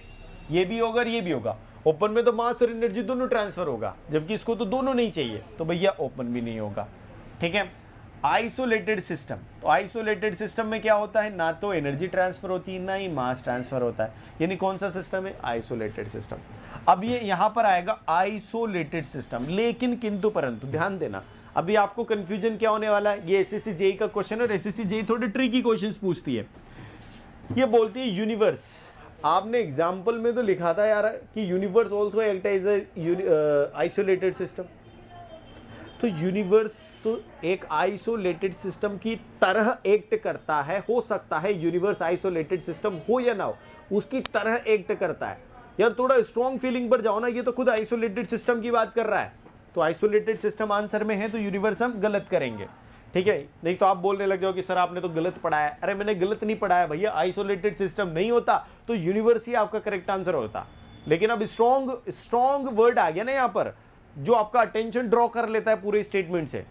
ये भी होगा और ये भी होगा, ओपन में तो मास और एनर्जी दोनों ट्रांसफर होगा, जबकि इसको तो दोनों नहीं चाहिए, तो भैया ओपन भी नहीं होगा। ठीक है, आइसोलेटेड सिस्टम, तो आइसोलेटेड सिस्टम में क्या होता है, ना तो एनर्जी ट्रांसफर होती है ना ही मास ट्रांसफर होता है, यानी कौन सा सिस्टम है, आइसोलेटेड सिस्टम। अब ये यहां पर आएगा आइसोलेटेड सिस्टम, लेकिन किंतु परंतु ध्यान देना, अभी आपको कंफ्यूजन क्या होने वाला है, ये एसएससी जेईई का क्वेश्चन है और एसएससी जेईई थोड़े ट्रिकी क्वेश्चंस पूछती है। ये बोलती है यूनिवर्स, आपने एग्जाम्पल में तो लिखा था यार कि universe also act as isolated system, तो यूनिवर्स तो एक आइसोलेटेड सिस्टम की तरह एक्ट करता है, हो सकता है यूनिवर्स आइसोलेटेड सिस्टम हो या ना हो, उसकी तरह एक्ट करता है। यार थोड़ा स्ट्रॉन्ग फीलिंग पर जाओ ना, ये तो खुद आइसोलेटेड सिस्टम की बात कर रहा है, तो आइसोलेटेड सिस्टम आंसर में है, तो यूनिवर्स हम गलत करेंगे, ठीक है। नहीं तो आप बोलने लग जाओ कि सर आपने तो गलत पढ़ाया, अरे मैंने गलत नहीं पढ़ाया भैया, आइसोलेटेड सिस्टम नहीं होता तो यूनिवर्स ही आपका करेक्ट आंसर होता। लेकिन अब स्ट्रॉन्ग वर्ड आ गया ना यहाँ पर, जो आपका अटेंशन ड्रॉ कर लेता है पूरे स्टेटमेंट से,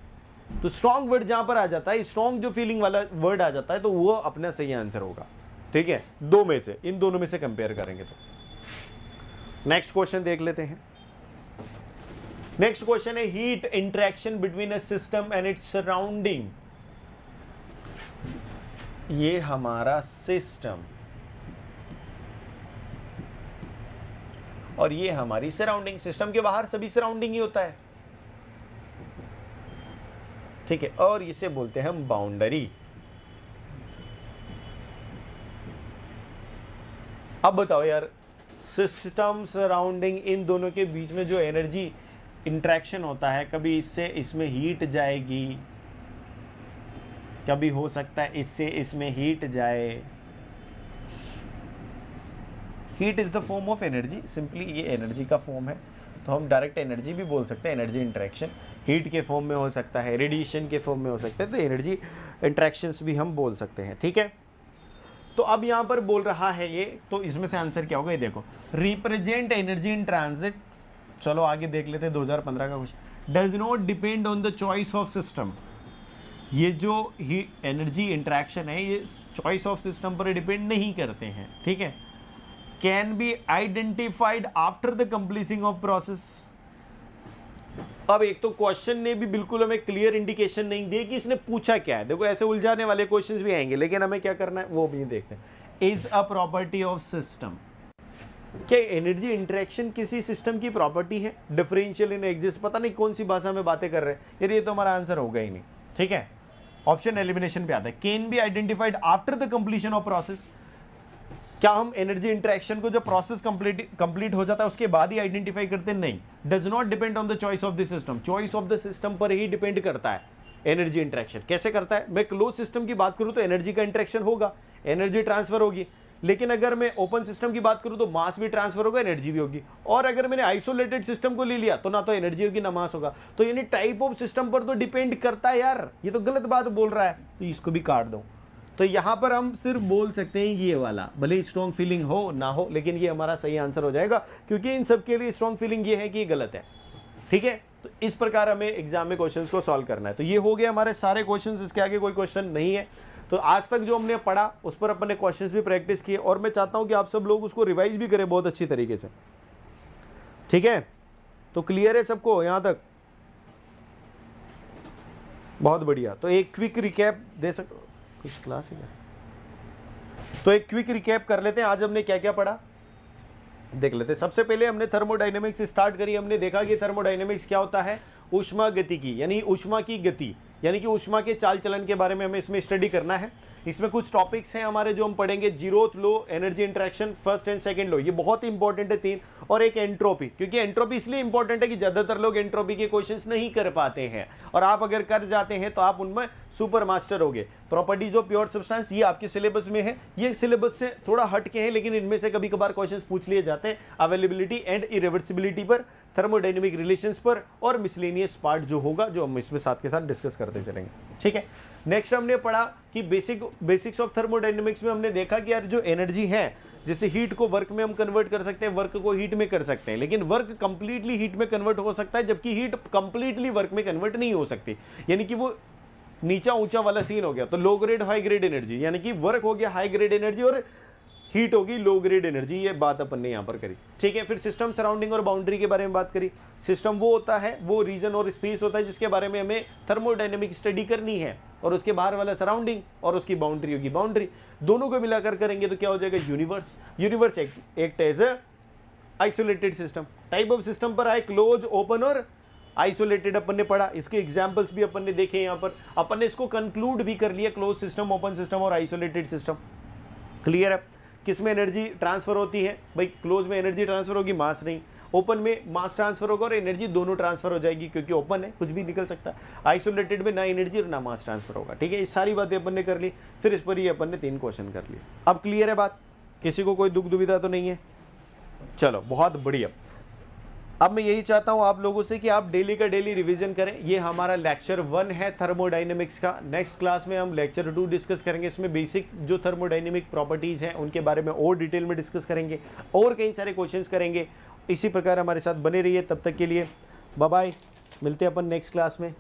तो स्ट्रॉन्ग वर्ड जहां पर आ जाता है, स्ट्रॉन्ग जो फीलिंग वाला वर्ड आ जाता है, तो वो अपना सही आंसर होगा, ठीक है। दो में से, इन दोनों में से कंपेयर करेंगे तो। नेक्स्ट क्वेश्चन देख लेते हैं। नेक्स्ट क्वेश्चन है heat interaction between a system and its surrounding. ये हमारा सिस्टम और ये हमारी सराउंडिंग, सिस्टम के बाहर सभी सराउंडिंग ही होता है, ठीक है, और इसे बोलते हैं हम बाउंड्री। अब बताओ यार, सिस्टम सराउंडिंग, इन दोनों के बीच में जो एनर्जी इंटरेक्शन होता है, कभी इससे इसमें हीट जाएगी, कभी हो सकता है इससे इसमें हीट जाए। Heat is the form of energy, simply ये एनर्जी का फॉर्म है, तो हम डायरेक्ट एनर्जी भी बोल सकते हैं। एनर्जी इंटरेक्शन हीट के फॉर्म में हो सकता है, रेडिएशन के फॉर्म में हो सकता है, तो एनर्जी इंटरेक्शंस भी हम बोल सकते हैं, ठीक है। तो अब यहाँ पर बोल रहा है ये, तो इसमें से आंसर क्या होगा, ये देखो, रिप्रेजेंट एनर्जी इन ट्रांजिट। चलो आगे देख लेते हैं 2015 का question. Does not depend on the choice of system. ये जो ही एनर्जी इंटरेक्शन है, ये चॉइस ऑफ सिस्टम पर डिपेंड नहीं करते हैं, ठीक है। Can be identified after the completing of process. अब एक तो क्वेश्चन ने भी बिल्कुल हमें क्लियर इंडिकेशन नहीं दी कि इसने पूछा क्या है। देखो ऐसे उलझाने वाले क्वेश्चंस भी आएंगे, लेकिन हमें क्या करना है वो भी देखते हैं। Is a property of system, क्या एनर्जी इंटरेक्शन किसी सिस्टम की प्रॉपर्टी है। डिफरेंशियल इन एग्जिस्ट, पता नहीं कौन सी भाषा में बातें कर रहे हैं यार, ये तो हमारा आंसर होगा ही नहीं, ठीक है। ऑप्शन एलिमिनेशन पे आता है। Can be identified after the completion of process. क्या हम एनर्जी इंटरेक्शन को जब प्रोसेस कंप्लीट हो जाता है उसके बाद ही आइडेंटिफाई करते हैं, नहीं। Does not depend on the choice of the system, choice of the system पर ही डिपेंड करता है एनर्जी इंटरेक्शन। कैसे करता है, मैं क्लोज सिस्टम की बात करूं तो एनर्जी का इंटरेक्शन होगा, एनर्जी ट्रांसफर होगी, लेकिन अगर मैं ओपन सिस्टम की बात करूं तो मास भी ट्रांसफर होगा, एनर्जी भी होगी। और अगर मैंने आइसोलेटेड सिस्टम को ले लिया तो ना तो एनर्जी होगी ना मास होगा, तो यानी टाइप ऑफ सिस्टम पर तो डिपेंड करता है यार, ये तो गलत बात बोल रहा है, तो इसको भी काट दो। तो यहां पर हम सिर्फ बोल सकते हैं ये वाला, भले स्ट्रॉन्ग फीलिंग हो ना हो, लेकिन ये हमारा सही आंसर हो जाएगा, क्योंकि इन सब के लिए स्ट्रॉन्ग फीलिंग ये है कि ये गलत है, ठीक है। तो इस प्रकार हमें एग्जाम में क्वेश्चंस को सॉल्व करना है। तो ये हो गए हमारे सारे क्वेश्चंस, इसके आगे कोई क्वेश्चन नहीं है। तो आज तक जो हमने पढ़ा उस पर अपने क्वेश्चंस भी प्रैक्टिस किए, और मैं चाहता हूं कि आप सब लोग उसको रिवाइज भी करें बहुत अच्छी तरीके से, ठीक है। तो क्लियर है सबको यहां तक, बहुत बढ़िया। तो एक क्विक रिकैप दे सकते, कुछ क्लास है क्या? तो एक क्विक रिकैप कर लेते हैं, आज हमने क्या क्या पढ़ा देख लेते हैं। सबसे पहले हमने थर्मोडायनेमिक्स स्टार्ट करी। हमने देखा कि थर्मोडायनेमिक्स क्या होता है, ऊष्मा गतिकी, यानी ऊष्मा की गति, यानी कि ऊष्मा के चाल चलन के बारे में हमें इसमें स्टडी करना है। इसमें कुछ टॉपिक्स हैं हमारे जो हम पढ़ेंगे, zeroth law, energy interaction, first and second law, ये बहुत इंपॉर्टेंट है तीन, और एक एंट्रोपी, क्योंकि एंट्रोपी इसलिए इंपॉर्टेंट है कि ज्यादातर लोग एंट्रोपी के क्वेश्चंस नहीं कर पाते हैं, और आप अगर कर जाते हैं तो आप उनमें सुपर मास्टर होगे। प्रॉपर्टीज ऑफ प्योर सब्सटेंस, ये आपके सिलेबस में है, ये सिलेबस से थोड़ा हट के हैं, लेकिन इनमें से कभी कभार क्वेश्चंस पूछ लिए जाते हैं। अवेलेबिलिटी एंड इरिवर्सिबिलिटी पर, थर्मोडायनेमिक रिलेशंस पर, और मिसलेनियस पार्ट जो होगा, जो हम इसमें साथ के साथ डिस्कस करते चलेंगे, ठीक है। नेक्स्ट हमने पढ़ा कि बेसिक्स ऑफ थर्मोडायनेमिक्स में हमने देखा कि यार जो एनर्जी है, जैसे हीट को वर्क में हम कन्वर्ट कर सकते हैं, वर्क को हीट में कर सकते हैं, लेकिन वर्क कंप्लीटली हीट में कन्वर्ट हो सकता है, जबकि हीट कंप्लीटली वर्क में कन्वर्ट नहीं हो सकती, यानी कि वो नीचा ऊंचा वाला सीन हो गया। तो low grade high grade energy, यानी कि वर्क हो गया हाई ग्रेड एनर्जी, और हीट होगी, लो ग्रेड एनर्जी, ये बात अपन ने यहाँ पर करी। ठीक है, फिर सिस्टम, सराउंडिंग और बाउंड्री के बारे में बात करी। सिस्टम वो होता है, वो रीजन और स्पेस होता है जिसके बारे में हमें थर्मोडायनेमिक स्टडी करनी है, और उसके बाहर वाला सराउंडिंग और उसकी बाउंड्री होगी बाउंड्री। दोनों को मिलाकर करेंगे तो क्या हो जाएगा, universe. Universe act as isolated system. Type of system पर आए क्लोज, ओपन और आइसोलेटेड अपन ने पढ़ा, इसके एग्जांपल्स भी अपन ने देखे। यहाँ पर अपन ने इसको कंक्लूड भी कर लिया, क्लोज सिस्टम, ओपन सिस्टम और आइसोलेटेड सिस्टम। क्लियर है। किस में एनर्जी ट्रांसफर होती है भाई, क्लोज में एनर्जी ट्रांसफर होगी, मास नहीं। ओपन में मास ट्रांसफर होगा और एनर्जी दोनों ट्रांसफर हो जाएगी, क्योंकि ओपन है, कुछ भी निकल सकता है। आइसोलेटेड में ना एनर्जी और ना मास ट्रांसफर होगा। ठीक है, ये सारी बातें अपन ने कर ली, फिर इस पर ही अपन ने 3 क्वेश्चन कर लिए। अब क्लियर है बात, किसी को कोई दुख दुविधा तो नहीं है? चलो बहुत बढ़िया। अब मैं यही चाहता हूं आप लोगों से कि आप डेली का डेली रिवीजन करें। ये हमारा लेक्चर 1 है थर्मोडायनेमिक्स का। नेक्स्ट क्लास में हम लेक्चर 2 डिस्कस करेंगे, इसमें बेसिक जो थर्मोडायनेमिक प्रॉपर्टीज़ हैं उनके बारे में और डिटेल में डिस्कस करेंगे, और कई सारे क्वेश्चंस करेंगे। इसी प्रकार हमारे साथ बने रहिए। तब तक के लिए बाय बाय, मिलते हैं अपन नेक्स्ट क्लास में।